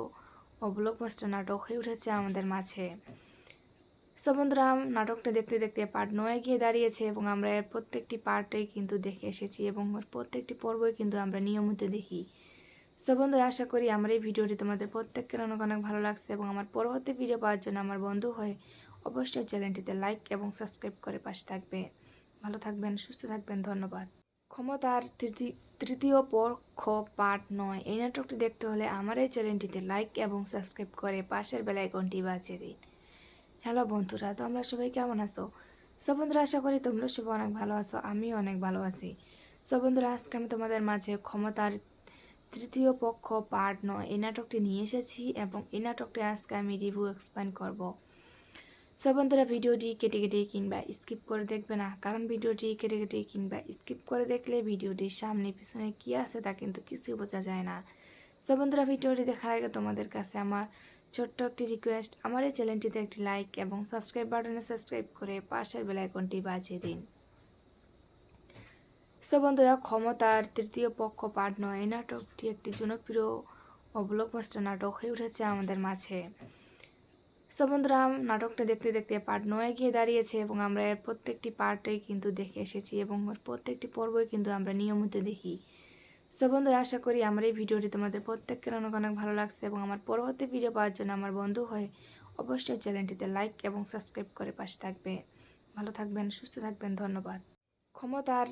A: ও ব্লকবাস্টার নাটক হয়ে উঠেছে আমাদের মাঝে। সো বন্ধুরা, নাটকটা দেখতে দেখতে পার্ট 9 গিয়ে দাঁড়িয়েছে এবং আমরা এর প্রত্যেকটি পার্টেই কিন্তু দেখে এসেছি এবং ওর প্রত্যেকটি পর্বই কিন্তু আমরা নিয়মিত দেখি। সো বন্ধুরা, আশা করি আমার এই ভিডিওটি তোমাদের প্রত্যেকের অনেক অনেক ভালো লাগছে এবং আমার পরবর্তী ভিডিও পাওয়ার জন্য আমার বন্ধু হয়ে অবশ্যই চ্যানেলটিতে লাইক এবং সাবস্ক্রাইব করে পাশে থাকবে। ভালো থাকবেন, সুস্থ থাকবেন, ধন্যবাদ। ক্ষমতার তৃতীয় পক্ষ পার্ট 9 এই নাটকটি দেখতে হলে আমার এই চ্যানেলটিতে লাইক এবং সাবস্ক্রাইব করে পাশের বেল আইকনটি বাজিয়ে দিন। হ্যালো বন্ধুরা, তো আমরা সবাই কেমন আছো? সব বন্ধুরা, আশা করি তোমরা সবাই অনেক ভালো আছো, আমিও অনেক ভালো আছি। সব বন্ধুরা, আজকে আমি তোমাদের মাঝে ক্ষমতার তৃতীয় পক্ষ পার্ট 9 এই নাটকটি নিয়ে এসেছি এবং এই নাটকটি আজকে আমি রিভিউ এক্সপ্লেন করব। সব বন্ধুরা, ভিডিওটি কেটে কেটে কিংবা স্কিপ করে দেখবে না, কারণ ভিডিওটি কেটে কেটে কিংবা স্কিপ করে দেখলে ভিডিওটির সামনে পিছনে কী আছে তা কিন্তু কিছুই বোঝা যায় না। সব বন্ধুরা, ভিডিওটি দেখার আগে তোমাদের কাছে আমার ছোট্ট একটি রিকোয়েস্ট, আমার এই চ্যানেলটিতে একটি লাইক এবং সাবস্ক্রাইব বাটনে সাবস্ক্রাইব করে পাশের বেল আইকনটি বাজিয়ে দিন। সো বন্ধুরা, ক্ষমতার তৃতীয় পক্ষ পার্ট 9 এই নাটকটি একটি জনপ্রিয় ও ব্লকবাস্টার নাটক হয়ে উঠেছে আমাদের মাঝে। সো বন্ধুরা, নাটকটা দেখতে দেখতে পার্ট 9 গিয়ে দাঁড়িয়েছে এবং আমরা এর প্রত্যেকটি পার্টেই কিন্তু দেখে এসেছি এবং ওর প্রত্যেকটি পর্বই কিন্তু আমরা নিয়মিত দেখি। সো বন্ধুরা, আশা করি আমার এই ভিডিওটি তোমাদের প্রত্যেকের অনেক অনেক ভালো লাগছে এবং আমার পরবর্তী ভিডিও পাওয়ার জন্য আমার বন্ধু হয়ে অবশ্যই চ্যানেলটিতে লাইক এবং সাবস্ক্রাইব করে পাশে থাকবে। ভালো থাকবেন, সুস্থ থাকবেন, ধন্যবাদ। ক্ষমতার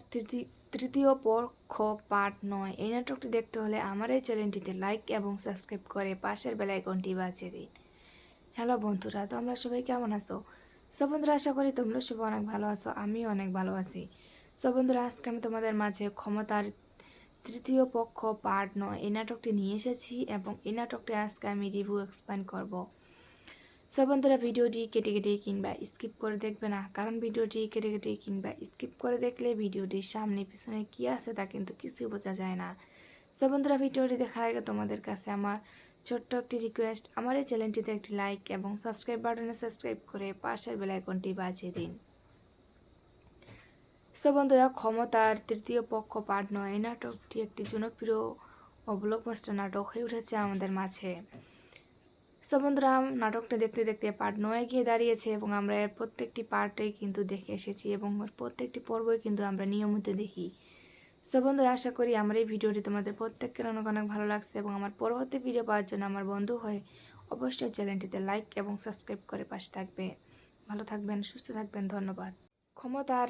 A: তৃতীয় পক্ষ পার্ট 9 এই নাটকটি দেখতে হলে আমার এই চ্যানেলটিতে লাইক এবং সাবস্ক্রাইব করে পাশের বেল আইকনটি বাজিয়ে দিন। হ্যালো বন্ধুরা, তো আমরা সবাই কেমন আছো? সব বন্ধুরা, আশা করি তোমরা সবাই অনেক ভালো আছো, আমিও অনেক ভালো আছি। সব বন্ধুরা, আজকে আমি তোমাদের মাঝে ক্ষমতার তৃতীয় পক্ষ পার্ট 9 এই নাটকটি নিয়ে এসেছি এবং এই নাটকটি আজকে আমি রিভিউ এক্সপ্লেন করব। সব বন্ধুরা, ভিডিওটি কেটে কেটে কিংবা স্কিপ করে দেখবে না, কারণ ভিডিওটি কেটে কেটে কিংবা স্কিপ করে দেখলে ভিডিওটির সামনে পিছনে কী আছে তা কিন্তু কিছুই বোঝা যায় না। সব বন্ধুরা, ভিডিওটি দেখার আগে তোমাদের কাছে আমার ছোট্ট একটি রিকোয়েস্ট, আমার এই চ্যানেলটিতে একটি লাইক এবং সাবস্ক্রাইব বাটনে সাবস্ক্রাইব করে পাশের বেল আইকনটি বাজিয়ে দিন। সব বন্ধুরা, ক্ষমতার তৃতীয় পক্ষ পার্ট 9 এই নাটকটি একটি জনপ্রিয় ও ব্লকবাস্টার নাটক হয়ে উঠেছে আমাদের মাঝে। সব বন্ধুরা, নাটকটা দেখতে দেখতে পার্ট 9 গিয়ে দাঁড়িয়েছে এবং আমরা এর প্রত্যেকটি পার্টেই কিন্তু দেখে এসেছি এবং ওর প্রত্যেকটি পর্বই কিন্তু আমরা নিয়মিত দেখি। সব বন্ধুরা, আশা করি আমার এই ভিডিওটি তোমাদের প্রত্যেকের অনেক অনেক ভালো লাগছে এবং আমার পরবর্তী ভিডিও পাওয়ার জন্য আমার বন্ধু হয়ে অবশ্যই চ্যানেলটিতে লাইক এবং সাবস্ক্রাইব করে পাশে থাকবে। ভালো থাকবেন, সুস্থ থাকবেন, ধন্যবাদ। ক্ষমতার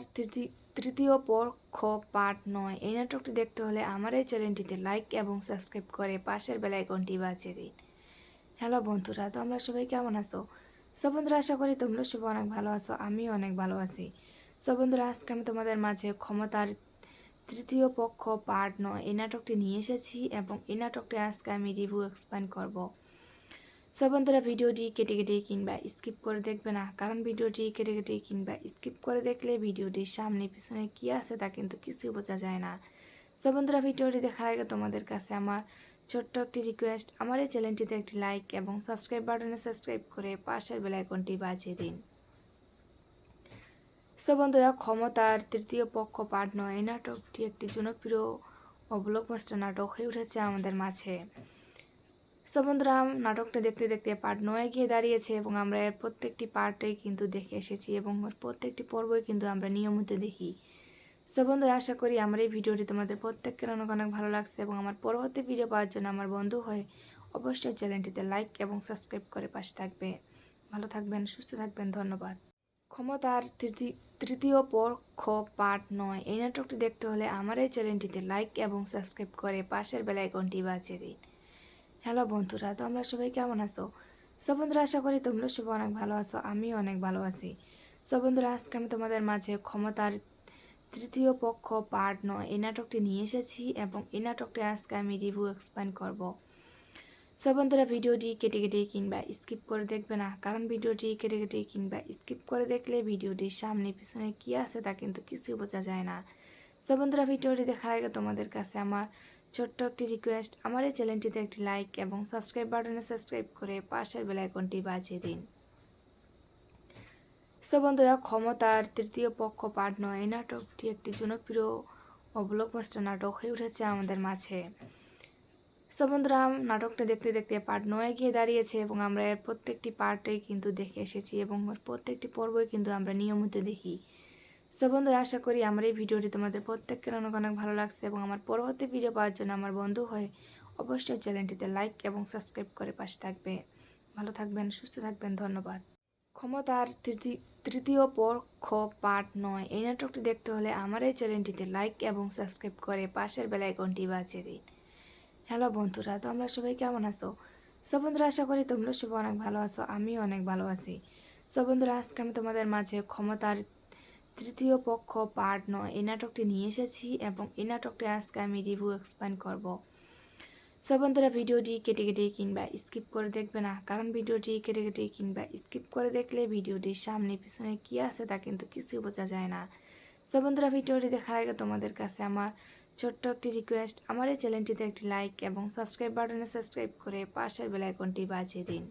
A: তৃতীয় পক্ষ পার্ট 9 এই নাটকটি দেখতে হলে আমার এই চ্যানেলটিতে লাইক এবং সাবস্ক্রাইব করে পাশের বেল আইকনটি বাজিয়ে দিন। হ্যালো বন্ধুরা, তো আমরা সবাই কেমন আছো? সব বন্ধুরা, আশা করি তোমরা সবাই অনেক ভালো আছো, আমিও অনেক ভালো আছি। সব বন্ধুরা, আজকে আমি তোমাদের মাঝে ক্ষমতার তৃতীয় পক্ষ পার্ট 9 এই নাটকটি নিয়ে এসেছি এবং এই নাটকটি আজকে আমি রিভিউ এক্সপ্লেন করব। সব বন্ধুরা, ভিডিওটি কেটে কেটে কিংবা স্কিপ করে দেখবে না, কারণ ভিডিওটি কেটে কেটে কিংবা স্কিপ করে দেখলে ভিডিওটির সামনে পিছনে কী আছে তা কিন্তু কিছুই বোঝা যায় না। সব বন্ধুরা, ভিডিওটি দেখার আগে তোমাদের কাছে আমার ছোট্ট একটি রিকোয়েস্ট, আমার এই চ্যানেলটিতে একটি লাইক এবং সাবস্ক্রাইব বাটনে সাবস্ক্রাইব করে পাশের বেল আইকনটি বাজিয়ে দিন। সব বন্ধুরা, ক্ষমতার তৃতীয় পক্ষ পার্ট 9 এই নাটকটি একটি জনপ্রিয় ও ব্লকবাস্টার নাটক হয়ে উঠেছে আমাদের মাঝে। সব বন্ধুরা, নাটকটা দেখতে দেখতে পার্ট 9 গিয়ে দাঁড়িয়েছে এবং আমরা এর প্রত্যেকটি পার্টেই কিন্তু দেখে এসেছি এবং ওর প্রত্যেকটি পর্বই কিন্তু আমরা নিয়মিত দেখি। সব বন্ধুরা, আশা করি আমার এই ভিডিওটি তোমাদের প্রত্যেকের অনেক অনেক ভালো লাগছে এবং আমার পরবর্তী ভিডিও পাওয়ার জন্য আমার বন্ধু হয়ে অবশ্যই চ্যানেলটিতে লাইক এবং সাবস্ক্রাইব করে পাশে থাকবে। ভালো থাকবেন, সুস্থ থাকবেন, ধন্যবাদ। ক্ষমতার তৃতীয় পক্ষ পার্ট 9 এই নাটকটি দেখতে হলে আমার এই চ্যানেলটিতে লাইক এবং সাবস্ক্রাইব করে পাশের বেল আইকনটি বাজিয়ে দিন। হ্যালো বন্ধুরা, তো আমরা সবাই কেমন আছো? সব বন্ধুরা, আশা করি তোমরা সবাই অনেক ভালো আছো, আমিও অনেক ভালো আছি। সব বন্ধুরা, আজকে আমি তোমাদের মাঝে ক্ষমতার তৃতীয় পক্ষ পার্ট 9 এই নাটকটি নিয়ে এসেছি এবং এই নাটকটি আজকে আমি রিভিউ এক্সপ্লেন করব। সব বন্ধুরা, ভিডিওটি কেটে কেটে কিংবা স্কিপ করে দেখবে না, কারণ ভিডিওটি কেটে কেটে কিংবা স্কিপ করে দেখলে ভিডিওটির সামনে পিছনে কী আছে তা কিন্তু কিছুই বোঝা যায় না। সব বন্ধুরা, ভিডিওটি দেখার আগে তোমাদের কাছে আমার ছোট্ট একটি রিকোয়েস্ট, আমার এই চ্যানেলটিতে একটি লাইক এবং সাবস্ক্রাইব বাটনে সাবস্ক্রাইব করে পাশের বেল আইকনটি বাজিয়ে দিন। সব বন্ধুরা, ক্ষমতার তৃতীয় পক্ষ পার্ট 9 এই নাটকটি একটি জনপ্রিয় ও ব্লকবাস্টার নাটক হয়ে উঠেছে আমাদের মাঝে। সব বন্ধুরা, নাটকটা দেখতে দেখতে পার্ট 9 গিয়ে দাঁড়িয়েছে এবং আমরা এর প্রত্যেকটি পার্টেই কিন্তু দেখে এসেছি এবং ওর প্রত্যেকটি পর্বই কিন্তু আমরা নিয়মিত দেখি। সব বন্ধুরা, আশা করি আমার এই ভিডিওটি তোমাদের প্রত্যেকের অনেক অনেক ভালো লাগছে এবং আমার পরবর্তী ভিডিও পাওয়ার জন্য আমার বন্ধু হয়ে অবশ্যই চ্যানেলটিতে লাইক এবং সাবস্ক্রাইব করে পাশে থাকবে। ভালো থাকবেন, সুস্থ থাকবেন, ধন্যবাদ। ক্ষমতার তৃতীয় পক্ষ পার্ট 9 এই নাটকটি দেখতে হলে আমার এই চ্যানেলটিতে লাইক এবং সাবস্ক্রাইব করে পাশের বেল আইকনটি বাজিয়ে দিন। হ্যালো বন্ধুরা, তো আমরা সবাই কেমন আছো? সব বন্ধুরা, আশা করি তোমরা সবাই অনেক ভালো আছো, আমিও অনেক ভালো আছি। সব বন্ধুরা, আজকে আমি তোমাদের মাঝে ক্ষমতার তৃতীয় পক্ষ পার্ট 9 এই নাটকটি নিয়ে এসেছি এবং এই নাটকটি আজকে আমি রিভিউ এক্সপ্লেন করব। সব বন্ধুরা, ভিডিওটি কেটে কেটে কিংবা স্কিপ করে দেখবে না, কারণ ভিডিওটি কেটে কেটে কিংবা স্কিপ করে দেখলে ভিডিওটির সামনে পিছনে কী আছে তা কিন্তু কিছুই বোঝা যায় না। সব বন্ধুরা, ভিডিওটি দেখার আগে তোমাদের কাছে আমার ছোট্ট একটি রিকোয়েস্ট, আমার এই চ্যানেলটিতে একটি লাইক এবং সাবস্ক্রাইব বাটনে সাবস্ক্রাইব করে পাশের বেল আইকনটি বাজিয়ে দিন।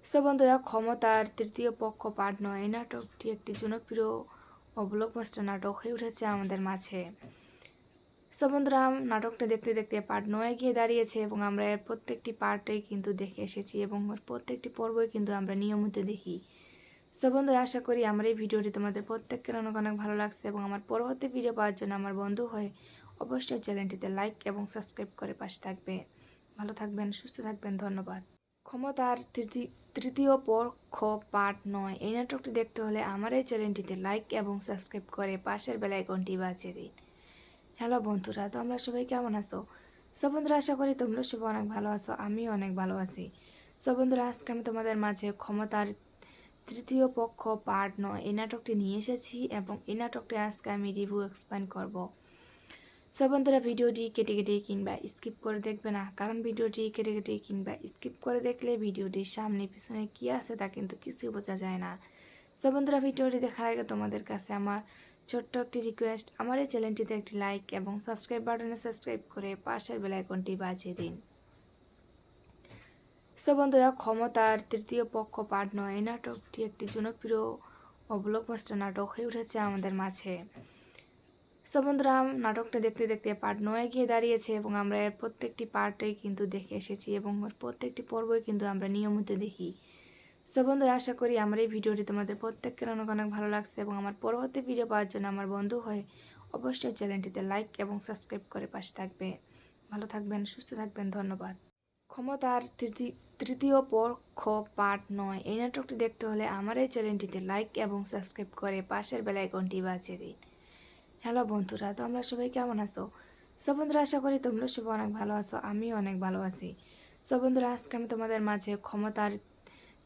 A: সব বন্ধুরা, ক্ষমতার তৃতীয় পক্ষ পার্ট 9 এই নাটকটি একটি জনপ্রিয় ও ব্লকবাস্টার নাটক হয়ে উঠেছে আমাদের মাঝে। সব বন্ধুরা, নাটকটা দেখতে দেখতে পার্ট 9 গিয়ে দাঁড়িয়েছে এবং আমরা এর প্রত্যেকটি পার্টেই কিন্তু দেখে এসেছি এবং ওর প্রত্যেকটি পর্বই কিন্তু আমরা নিয়মিত দেখি। সব বন্ধুরা, আশা করি আমার এই ভিডিওটি তোমাদের প্রত্যেকের অনেক অনেক ভালো লাগছে এবং আমার পরবর্তী ভিডিও পাওয়ার জন্য আমার বন্ধু হয়ে অবশ্যই চ্যানেলটিতে লাইক এবং সাবস্ক্রাইব করে পাশে থাকবে। ভালো থাকবেন, সুস্থ থাকবেন, ধন্যবাদ। ক্ষমতার তৃতীয় পক্ষ পার্ট 9 এই নাটকটি দেখতে হলে আমার এই চ্যানেলটিতে লাইক এবং সাবস্ক্রাইব করে পাশের বেল আইকনটি বাজিয়ে দিন। হ্যালো বন্ধুরা, তো আমরা সবাই কেমন আছো? সব বন্ধুরা, আশা করি তোমরা সবাই অনেক ভালো আছো, আমিও অনেক ভালো আছি। সব বন্ধুরা, আজকে আমি তোমাদের মাঝে ক্ষমতার তৃতীয় পক্ষ পার্ট 9 এই নাটকটি নিয়ে এসেছি এবং এই নাটকটি আজকে আমি রিভিউ এক্সপ্লেন করব। সব বন্ধুরা, ভিডিওটি কেটে কেটে কিংবা স্কিপ করে দেখবে না, কারণ ভিডিওটি কেটে কেটে কিংবা স্কিপ করে দেখলে ভিডিওটির সামনে পিছনে কী আছে তা কিন্তু কিছুই বোঝা যায় না। সব বন্ধুরা, ভিডিওটি দেখার আগে তোমাদের কাছে আমার ছোট্ট একটি রিকোয়েস্ট, আমার এই চ্যানেলটিতে একটি লাইক এবং সাবস্ক্রাইব বাটনে সাবস্ক্রাইব করে পাশের বেল আইকনটি বাজিয়ে দিন। সব বন্ধুরা, ক্ষমতার তৃতীয় পক্ষ পার্ট 9 এই নাটকটি একটি জনপ্রিয় ও ব্লকবাস্টার নাটক হয়ে উঠেছে আমাদের মাঝে। সব বন্ধুরা, নাটকটা দেখতে দেখতে পার্ট 9 গিয়ে দাঁড়িয়েছে এবং আমরা এর প্রত্যেকটি পার্টেই কিন্তু দেখে এসেছি এবং প্রত্যেকটি পর্বই কিন্তু আমরা নিয়মিত দেখি। সব বন্ধুরা, আশা করি আমার এই ভিডিওটি তোমাদের প্রত্যেকের অনেক অনেক ভালো লাগছে এবং আমার পরবর্তী ভিডিও পাওয়ার জন্য আমার বন্ধু হয়ে অবশ্যই চ্যানেলটিতে লাইক এবং সাবস্ক্রাইব করে পাশে থাকবে। ভালো থাকবেন, সুস্থ থাকবেন, ধন্যবাদ। ক্ষমতার তৃতীয় পক্ষ পার্ট 9 এই নাটকটি দেখতে হলে আমার এই চ্যানেলটিতে লাইক এবং সাবস্ক্রাইব করে পাশের বেল আইকনটি বাজিয়ে দিন। হ্যালো বন্ধুরা, তো আমরা সবাই কেমন আছো? সব বন্ধুরা, আশা করি তোমরা সবাই অনেক ভালো আছো, আমিও অনেক ভালো আছি। সব বন্ধুরা, আজকে আমি তোমাদের মাঝে ক্ষমতার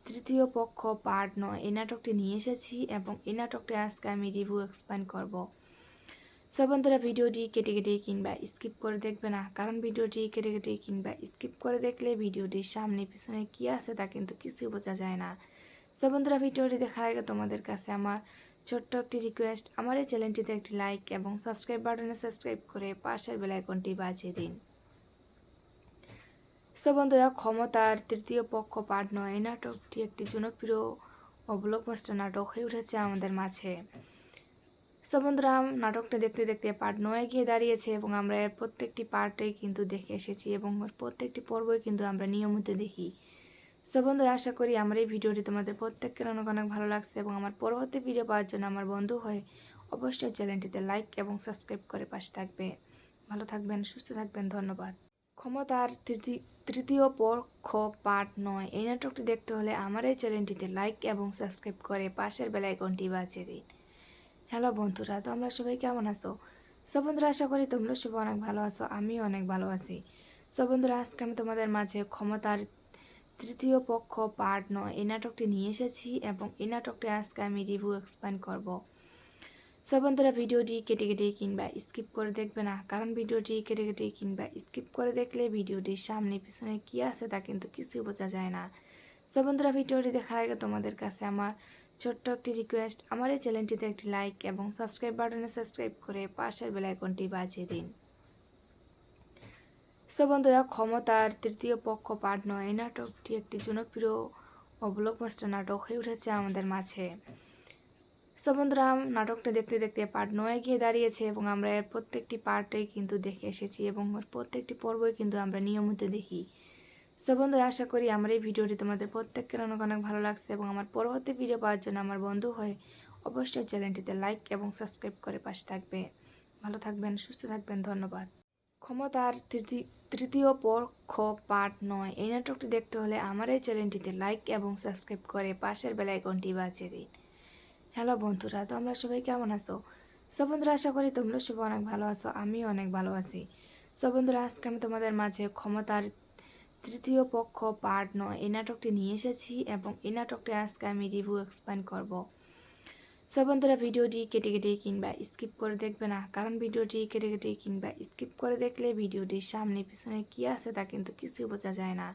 A: তৃতীয় পক্ষ পার্ট 9 এই নাটকটি নিয়ে এসেছি এবং এই নাটকটি আজকে আমি রিভিউ এক্সপ্লেন করব। সব বন্ধুরা, ভিডিওটি কেটে কেটে কিংবা স্কিপ করে দেখবে না, কারণ ভিডিওটি কেটে কেটে কিংবা স্কিপ করে দেখলে ভিডিওটির সামনে পিছনে কী আছে তা কিন্তু কিছুই বোঝা যায় না। সব বন্ধুরা, ভিডিওটি দেখার আগে তোমাদের কাছে আমার ছোট্ট একটি রিকোয়েস্ট, আমার এই চ্যানেলটিতে একটি লাইক এবং সাবস্ক্রাইব বাটনে সাবস্ক্রাইব করে পাশের বেল আইকনটি বাজিয়ে দিন। সব বন্ধুরা, ক্ষমতার তৃতীয় পক্ষ পার্ট 9 এই নাটকটি একটি জনপ্রিয় ও ব্লকবাস্টার নাটক হয়ে উঠেছে আমাদের মাঝে। সব বন্ধুরা, নাটকটা দেখতে দেখতে পার্ট 9 গিয়ে দাঁড়িয়েছে এবং আমরা এর প্রত্যেকটি পার্টেই কিন্তু দেখে এসেছি এবং প্রত্যেকটি পর্বই কিন্তু আমরা নিয়মিত দেখি। সব বন্ধুরা, আশা করি আমার এই ভিডিওটি তোমাদের প্রত্যেকের অনেক অনেক ভালো লাগছে এবং আমার পরবর্তী ভিডিও পাওয়ার জন্য আমার বন্ধু হয়ে অবশ্যই চ্যানেলটিতে লাইক এবং সাবস্ক্রাইব করে পাশে থাকবে। ভালো থাকবেন, সুস্থ থাকবেন, ধন্যবাদ। ক্ষমতার তৃতীয় পক্ষ পার্ট 9 এই নাটকটি দেখতে হলে আমার এই চ্যানেলটিতে লাইক এবং সাবস্ক্রাইব করে পাশের বেল আইকনটি বাজিয়ে দিন। হ্যালো বন্ধুরা, তো আমরা সবাই কেমন আছো? সব বন্ধুরা, আশা করি তোমরা সবাই অনেক ভালো আছো, আমিও অনেক ভালো আছি। সব বন্ধুরা, আজকে আমি তোমাদের মাঝে ক্ষমতার তৃতীয় পক্ষ পার্ট 9 এই নাটকটি নিয়ে এসেছি এবং এই নাটকটি আজকে আমি রিভিউ এক্সপ্লেন করব। সব বন্ধুরা, ভিডিওটি কেটে কেটে কিংবা স্কিপ করে দেখবে না, কারণ ভিডিওটি কেটে কেটে কিংবা স্কিপ করে দেখলে ভিডিওটির সামনে পিছনে কী আছে তা কিন্তু কিছুই বোঝা যায় না। সব বন্ধুরা, ভিডিওটি দেখার আগে তোমাদের কাছে আমার ছোট্ট একটি রিকোয়েস্ট, আমার এই চ্যানেলটিতে একটি লাইক এবং সাবস্ক্রাইব বাটনে সাবস্ক্রাইব করে পাশের বেল আইকনটি বাজিয়ে দিন। সব বন্ধুরা, ক্ষমতার তৃতীয় পক্ষ পার্ট 9 এই নাটকটি একটি জনপ্রিয় ও ব্লকবাস্টার নাটক হয়ে উঠেছে আমাদের মাঝে। সব বন্ধুরা, নাটকটা দেখতে দেখতে পার্ট 9 গিয়ে দাঁড়িয়েছে এবং আমরা এর প্রত্যেকটি পার্টেই কিন্তু দেখে এসেছি এবং প্রত্যেকটি পর্বই কিন্তু আমরা নিয়মিত দেখি। সব বন্ধুরা, আশা করি আমার এই ভিডিওটি তোমাদের প্রত্যেকের অনেক অনেক ভালো লাগছে এবং আমার পরবর্তী ভিডিও পাওয়ার জন্য আমার বন্ধু হয়ে অবশ্যই চ্যানেলটিতে লাইক এবং সাবস্ক্রাইব করে পাশে থাকবে। ভালো থাকবেন, সুস্থ থাকবেন, ধন্যবাদ। ক্ষমতার তৃতীয় পক্ষ পার্ট 9 এই নাটকটি দেখতে হলে আমার এই চ্যানেলটিতে লাইক এবং সাবস্ক্রাইব করে পাশের বেল আইকনটি বাজিয়ে দিন। হ্যালো বন্ধুরা, তো আমরা সবাই কেমন আছো? সব বন্ধুরা, আশা করি তোমরা সবাই অনেক ভালো আছো, আমিও অনেক ভালো আছি। সব বন্ধুরা, আজকে আমি তোমাদের মাঝে ক্ষমতার তৃতীয় পক্ষ পার্ট 9 এই নাটকটি নিয়ে এসেছি এবং এই নাটকটি আজকে আমি রিভিউ এক্সপ্লেন করব। সব বন্ধুরা, ভিডিওটি কেটে কেটে কিংবা স্কিপ করে দেখবে না, কারণ ভিডিওটি কেটে কেটে কিংবা স্কিপ করে দেখলে ভিডিওটির সামনে পিছনে কী আছে তা কিন্তু কিছুই বোঝা যায় না।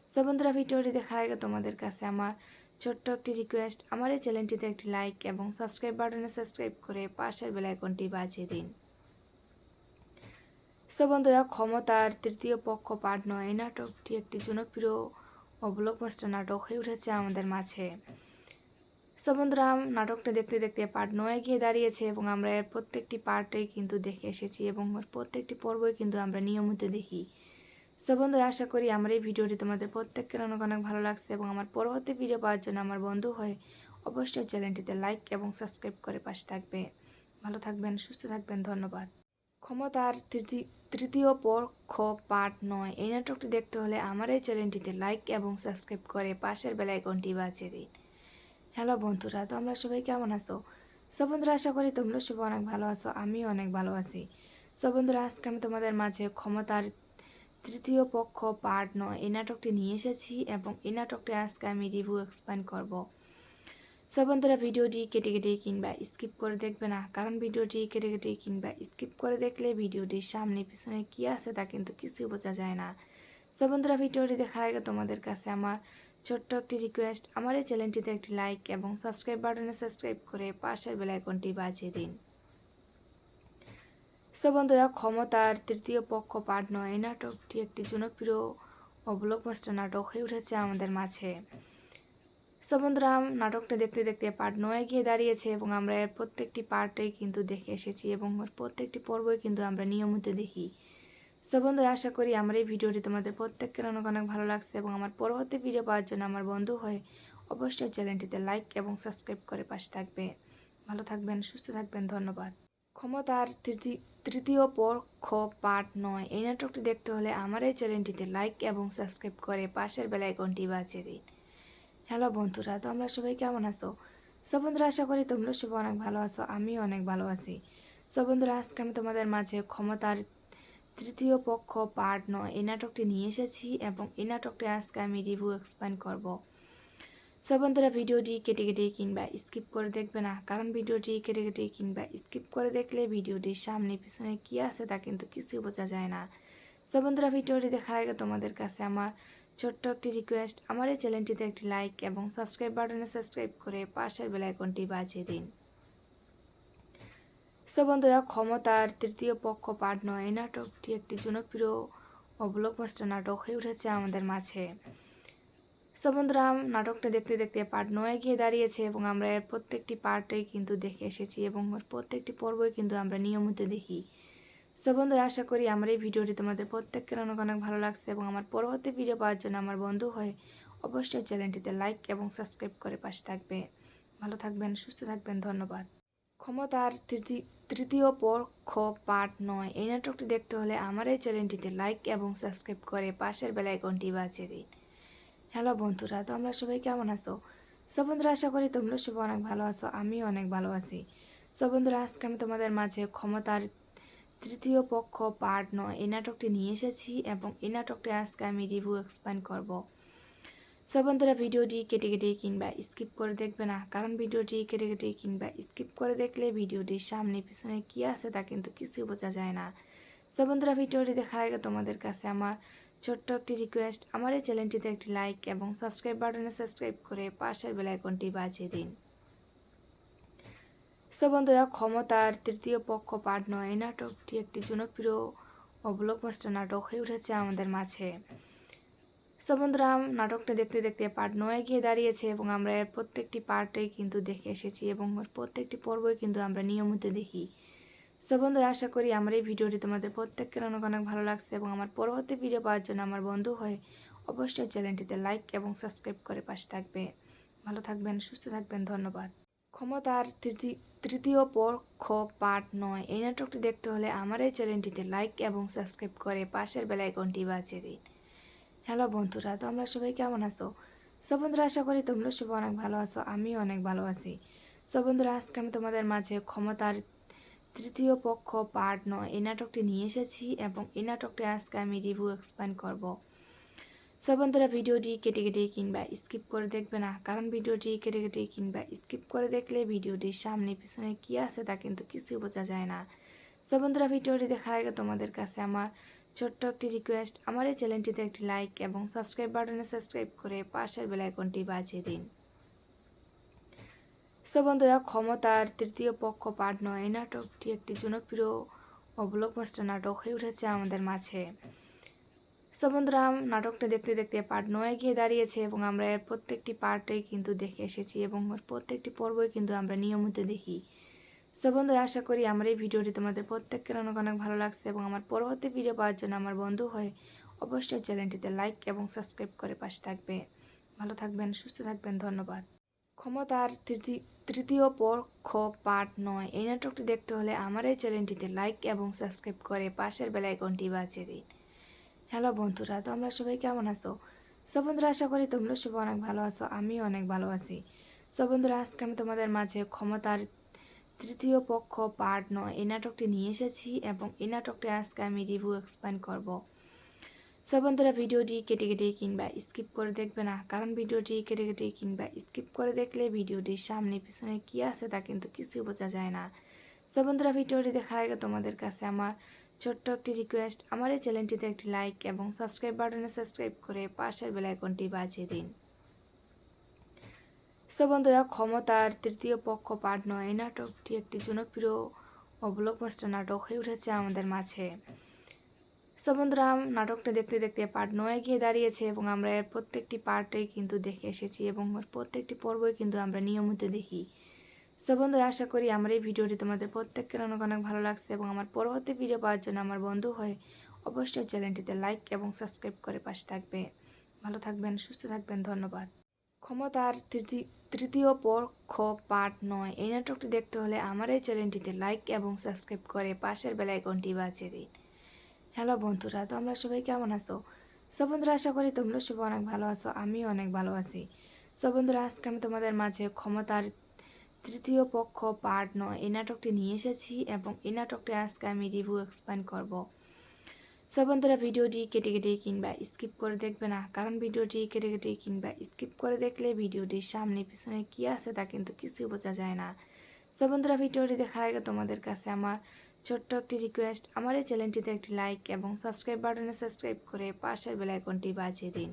A: সব বন্ধুরা, ভিডিওটি দেখার আগে তোমাদের কাছে আমার ছোট্ট একটি রিকোয়েস্ট, আমার এই চ্যানেলটিতে একটি লাইক এবং সাবস্ক্রাইব বাটনে সাবস্ক্রাইব করে পাশের বেল আইকনটি বাজিয়ে দিন। সব বন্ধুরা, ক্ষমতার তৃতীয় পক্ষ পার্ট 9 এই নাটকটি একটি জনপ্রিয় ও ব্লকবাস্টার নাটক হয়ে উঠেছে আমাদের মাঝে। সব বন্ধুরা, নাটকটা দেখতে দেখতে পার্ট 9 গিয়ে দাঁড়িয়েছে এবং আমরা এর প্রত্যেকটি পার্টেই কিন্তু দেখে এসেছি এবং প্রত্যেকটি পর্বই কিন্তু আমরা নিয়মিত দেখি। সব বন্ধুরা, আশা করি আমার এই ভিডিওটি তোমাদের প্রত্যেকের অনেক অনেক ভালো লাগছে এবং আমার পরবর্তী ভিডিও পাওয়ার জন্য আমার বন্ধু হয়ে অবশ্যই চ্যানেলটিতে লাইক এবং সাবস্ক্রাইব করে পাশে থাকবে। ভালো থাকবেন, সুস্থ থাকবেন, ধন্যবাদ। ক্ষমতার তৃতীয় পক্ষ পার্ট 9 এই নাটকটি দেখতে হলে আমার এই চ্যানেলটিতে লাইক এবং সাবস্ক্রাইব করে পাশের বেল আইকনটি বাজিয়ে দিন। হ্যালো বন্ধুরা, তো আমরা সবাই কেমন আছো? সব বন্ধুরা, আশা করি তোমরা সবাই অনেক ভালো আছো, আমিও অনেক ভালো আছি। সব বন্ধুরা, আজকে আমি তোমাদের মাঝে ক্ষমতার তৃতীয় পক্ষ পার্ট 9 এই নাটকটি নিয়ে এসেছি এবং এই নাটকটি আজকে আমি রিভিউ এক্সপ্লেন করব। সব বন্ধুরা, ভিডিওটি কেটে কেটে কিংবা স্কিপ করে দেখবে না, কারণ ভিডিওটি কেটে কেটে কিংবা স্কিপ করে দেখলে ভিডিওটির সামনে পিছনে কী আছে তা কিন্তু কিছুই বোঝা যায় না। সব বন্ধুরা, ভিডিওটি দেখার আগে তোমাদের কাছে আমার ছোট্ট একটি রিকোয়েস্ট, আমার এই চ্যানেলটিতে একটি লাইক এবং সাবস্ক্রাইব বাটনে সাবস্ক্রাইব করে পাশের বেল আইকনটি বাজিয়ে দিন। সব বন্ধুরা, ক্ষমতার তৃতীয় পক্ষ পার্ট 9 এই নাটকটি একটি জনপ্রিয় ও ব্লকবাস্টার নাটক হয়ে উঠেছে আমাদের মাঝে। সব বন্ধুরা, নাটকটা দেখতে দেখতে পার্ট 9 গিয়ে দাঁড়িয়েছে এবং আমরা এর প্রত্যেকটি পার্টেই কিন্তু দেখে এসেছি এবং ওর প্রত্যেকটি পর্বই কিন্তু আমরা নিয়মিত দেখি। সব বন্ধুরা, আশা করি আমার এই ভিডিওটি তোমাদের প্রত্যেকের অনেক অনেক ভালো লাগছে এবং আমার পরবর্তী ভিডিও পাওয়ার জন্য আমার বন্ধু হয়ে অবশ্যই চ্যানেলটিতে লাইক এবং সাবস্ক্রাইব করে পাশে থাকবে। ভালো থাকবেন, সুস্থ থাকবেন, ধন্যবাদ। ক্ষমতার তৃতীয় পক্ষ পার্ট 9 এই নাটকটি দেখতে হলে আমার এই চ্যানেলটিতে লাইক এবং সাবস্ক্রাইব করে পাশের বেল আইকনটি বাজিয়ে দিন। হ্যালো বন্ধুরা, তো আমরা সবাই কেমন আছো? সব বন্ধুরা, আশা করি তোমরা সবাই অনেক ভালো আছো, আমিও অনেক ভালো আছি। সব বন্ধুরা, আজকে আমি তোমাদের মাঝে ক্ষমতার তৃতীয় পক্ষ পার্ট 9 এই নাটকটি নিয়ে এসেছি এবং এই নাটকটি আজকে আমি রিভিউ এক্সপ্লেন করব। সব বন্ধুরা, ভিডিওটি কেটে কেটে কিংবা স্কিপ করে দেখবে না, কারণ ভিডিওটি কেটে কেটে কিংবা স্কিপ করে দেখলে ভিডিওটির সামনে পিছনে কী আছে তা কিন্তু কিছুই বোঝা যায় না। সব বন্ধুরা, ভিডিওটি দেখার আগে তোমাদের কাছে আমার ছোট্ট একটি রিকোয়েস্ট, আমার এই চ্যানেলটিতে একটি লাইক এবং সাবস্ক্রাইব বাটনে সাবস্ক্রাইব করে পাশের বেল আইকনটি বাজিয়ে দিন। সব বন্ধুরা, ক্ষমতার তৃতীয় পক্ষ পার্ট 9 এই নাটকটি একটি জনপ্রিয় ও ব্লকবাস্টার নাটক হয়ে উঠেছে আমাদের মাঝে। সব বন্ধুরা, নাটকটা দেখতে দেখতে পার্ট 9 গিয়ে দাঁড়িয়েছে এবং আমরা এর প্রত্যেকটি পার্টেই কিন্তু দেখে এসেছি এবং ওর প্রত্যেকটি পর্বই কিন্তু আমরা নিয়মিত দেখি। সব বন্ধুরা, আশা করি আমার এই ভিডিওটি তোমাদের প্রত্যেকের অনেক অনেক ভালো লাগছে এবং আমার পরবর্তী ভিডিও পাওয়ার জন্য আমার বন্ধু হয়ে অবশ্যই চ্যানেলটিতে লাইক এবং সাবস্ক্রাইব করে পাশে থাকবে। ভালো থাকবেন, সুস্থ থাকবেন, ধন্যবাদ। ক্ষমতার তৃতীয় পক্ষ পার্ট 9 এই নাটকটি দেখতে হলে আমার এই চ্যানেলটিতে লাইক এবং সাবস্ক্রাইব করে পাশের বেল আইকনটি বাজিয়ে দিন। হ্যালো বন্ধুরা, তো আমরা সবাই কেমন আছো? সব বন্ধুরা, আশা করি তোমরা সবাই অনেক ভালো আছো, আমিও অনেক ভালো আছি। সব বন্ধুরা, আজকে আমি তোমাদের মাঝে ক্ষমতার তৃতীয় পক্ষ পার্ট 9 এই নাটকটি নিয়ে এসেছি এবং এই নাটকটি আজকে আমি রিভিউ এক্সপ্লেন করব। সব বন্ধুরা, ভিডিওটি কেটে কেটে কিংবা স্কিপ করে দেখবে না, কারণ ভিডিওটি কেটে কেটে কিংবা স্কিপ করে দেখলে ভিডিওটির সামনে পিছনে কী আছে তা কিন্তু কিছুই বোঝা যায় না। সব বন্ধুরা, ভিডিওটি দেখার আগে তোমাদের কাছে আমার ছোট্ট একটি রিকোয়েস্ট, আমার এই চ্যানেলটিতে একটি লাইক এবং সাবস্ক্রাইব বাটনে সাবস্ক্রাইব করে পাশের বেল আইকনটি বাজিয়ে দিন। সব বন্ধুরা, ক্ষমতার তৃতীয় পক্ষ পার্ট 9 এই নাটকটি একটি জনপ্রিয় ও ব্লকবাস্টার নাটক হয়ে উঠেছে আমাদের মাঝে। সব বন্ধুরা, নাটকটা দেখতে দেখতে পার্ট 9 গিয়ে দাঁড়িয়েছে এবং আমরা এর প্রত্যেকটি পার্টেই কিন্তু দেখে এসেছি এবং ওর প্রত্যেকটি পর্বই কিন্তু আমরা নিয়মিত দেখি। সব বন্ধুরা, আশা করি আমার এই ভিডিওটি তোমাদের প্রত্যেকের অনেক অনেক ভালো লাগছে এবং আমার পরবর্তী ভিডিও পাওয়ার জন্য আমার বন্ধু হয়ে অবশ্যই চ্যানেলটিতে লাইক এবং সাবস্ক্রাইব করে পাশে থাকবে। ভালো থাকবেন, সুস্থ থাকবেন, ধন্যবাদ। ক্ষমতার তৃতীয় পক্ষ পার্ট 9 এই নাটকটি দেখতে হলে আমার এই চ্যানেলটিতে লাইক এবং সাবস্ক্রাইব করে পাশের বেল আইকনটি বাজিয়ে দিন। হ্যালো বন্ধুরা, তো আমরা সবাই কেমন আছো? সব বন্ধুরা, আশা করি তোমরা সবাই অনেক ভালো আছো, আমিও অনেক ভালো আছি। সব বন্ধুরা, আজকে আমি তোমাদের মাঝে ক্ষমতার তৃতীয় পক্ষ পার্ট 9 এই নাটকটি নিয়ে এসেছি এবং এই নাটকটি আজকে আমি রিভিউ এক্সপ্লেন করব। সব বন্ধুরা, ভিডিওটি কেটে কেটে কিংবা স্কিপ করে দেখবে না, কারণ ভিডিওটি কেটে কেটে কিংবা স্কিপ করে দেখলে ভিডিওটির সামনে পিছনে কী আছে তা কিন্তু কিছুই বোঝা যায় না। সব বন্ধুরা, ভিডিওটি দেখার আগে তোমাদের কাছে আমার ছোট্ট একটি রিকোয়েস্ট, আমার এই চ্যানেলটিতে একটি লাইক এবং সাবস্ক্রাইব বাটনে সাবস্ক্রাইব করে পাশের বেল আইকনটি বাজিয়ে দিন। সব বন্ধুরা, ক্ষমতার তৃতীয় পক্ষ পার্ট 9 এই নাটকটি একটি জনপ্রিয় ও ব্লকবাস্টার নাটক হয়ে উঠেছে আমাদের মাঝে। সব বন্ধুরা, নাটকটা দেখতে দেখতে পার্ট 9 গিয়ে দাঁড়িয়েছে এবং আমরা এর প্রত্যেকটি পার্টেই কিন্তু দেখে এসেছি এবং ওর প্রত্যেকটি পর্বই কিন্তু আমরা নিয়মিত দেখি। সব বন্ধুরা, আশা করি আমার এই ভিডিওটি তোমাদের প্রত্যেকের অনেক অনেক ভালো লাগছে এবং আমার পরবর্তী ভিডিও পাওয়ার জন্য আমার বন্ধু হয়ে অবশ্যই চ্যানেলটিতে লাইক এবং সাবস্ক্রাইব করে পাশে থাকবে। ভালো থাকবেন, সুস্থ থাকবেন, ধন্যবাদ। ক্ষমতার তৃতীয় পক্ষ পার্ট 9 এই নাটকটি দেখতে হলে আমার এই চ্যানেলটিতে লাইক এবং সাবস্ক্রাইব করে পাশের বেল আইকনটি বাজিয়ে দিন। হ্যালো বন্ধুরা, তোমরা সবাই কেমন আছো? সব বন্ধুরা, আশা করি তোমরা সবাই অনেক ভালো আছো, আমিও অনেক ভালো আছি। সব বন্ধুরা, আজকে আমি তোমাদের মাঝে ক্ষমতার তৃতীয় পক্ষ পার্ট 9 এই নাটকটি নিয়ে এসেছি এবং এই নাটকটি আজকে আমি রিভিউ এক্সপ্লেন করব। সব বন্ধুরা, ভিডিওটি কেটে কেটে কিংবা স্কিপ করে দেখবে না, কারণ ভিডিওটি কেটে কেটে কিংবা স্কিপ করে দেখলে ভিডিওটির সামনে পিছনে কী আছে তা কিন্তু কিছুই বোঝা যায় না। সব বন্ধুরা, ভিডিওটি দেখার আগে তোমাদের কাছে আমার ছোট্ট একটি রিকোয়েস্ট, আমার এই চ্যানেলটিতে একটি লাইক এবং সাবস্ক্রাইব বাটনে সাবস্ক্রাইব করে পাশের বেল আইকনটি বাজিয়ে দিন। সো বন্ধুরা, ক্ষমতার তৃতীয় পক্ষ পার্ট 9 এই নাটকটি একটি জনপ্রিয় ও ব্লকবাস্টার নাটক হয়ে উঠেছে আমাদের মাঝে। সো বন্ধুরা, নাটকটা দেখতে দেখতে পার্ট 9 গিয়ে দাঁড়িয়েছে এবং আমরা এর প্রত্যেকটি পার্টেই কিন্তু দেখে এসেছি এবং ওর প্রত্যেকটি পর্বই কিন্তু আমরা নিয়মিত দেখি। সো বন্ধুরা, আশা করি আমার এই ভিডিওটি তোমাদের প্রত্যেকের অনেক অনেক ভালো লাগছে এবং আমার পরবর্তী ভিডিও পাওয়ার জন্য আমার বন্ধু হয়ে অবশ্যই চ্যানেলটিতে লাইক এবং সাবস্ক্রাইব করে পাশে থাকবে। ভালো থাকবেন, সুস্থ থাকবেন, ধন্যবাদ। ক্ষমতার তৃতীয় পক্ষ পার্ট 9 এই নাটকটি দেখতে হলে আমার এই চ্যানেলটিতে লাইক এবং সাবস্ক্রাইব করে পাশের বেল আইকনটি বাজিয়ে দিন। হ্যালো বন্ধুরা, তোমরা সবাই কেমন আছো? সব বন্ধুরা, আশা করি তোমরা সবাই অনেক ভালো আছো, আমিও অনেক ভালো আছি। সব বন্ধুরা, আজকে আমি তোমাদের মাঝে ক্ষমতার তৃতীয় পক্ষ পার্ট 9 এই নাটকটি নিয়ে এসেছি এবং এই নাটকটি আজকে আমি রিভিউ এক্সপ্লেন করব। সব বন্ধুরা, ভিডিওটি কেটে কেটে কিংবা স্কিপ করে দেখবে না, কারণ ভিডিওটি কেটে কেটে কিংবা স্কিপ করে দেখলে ভিডিওটির সামনে পিছনে কী আছে তা কিন্তু কিছুই বোঝা যায় না। সব বন্ধুরা, ভিডিওটি দেখার আগে তোমাদের কাছে আমার ছোট্ট একটি রিকোয়েস্ট, আমার এই চ্যানেলটিতে একটি লাইক এবং সাবস্ক্রাইব বাটনে সাবস্ক্রাইব করে পাশের বেল আইকনটি বাজিয়ে দিন।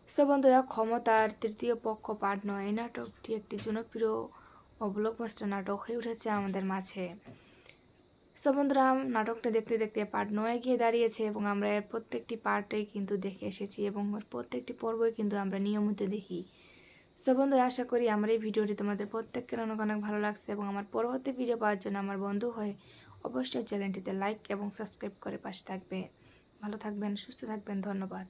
A: সো বন্ধুরা, ক্ষমতার তৃতীয় পক্ষ পার্ট 9 এই নাটকটি একটি জনপ্রিয় ও ব্লকবাস্টার নাটক হয়ে উঠেছে আমাদের মাঝে। সো বন্ধুরা, নাটকটা দেখতে দেখতে পার্ট 9 গিয়ে দাঁড়িয়েছে এবং আমরা এর প্রত্যেকটি পার্টেই কিন্তু দেখে এসেছি এবং ওর প্রত্যেকটি পর্বই কিন্তু আমরা নিয়মিত দেখি। সো বন্ধুরা, আশা করি আমার এই ভিডিওটি তোমাদের প্রত্যেকের অনেক অনেক ভালো লাগছে এবং আমার পরবর্তী ভিডিও পাওয়ার জন্য আমার বন্ধু হয়ে অবশ্যই চ্যানেলটিতে লাইক এবং সাবস্ক্রাইব করে পাশে থাকবে। ভালো থাকবেন, সুস্থ থাকবেন, ধন্যবাদ।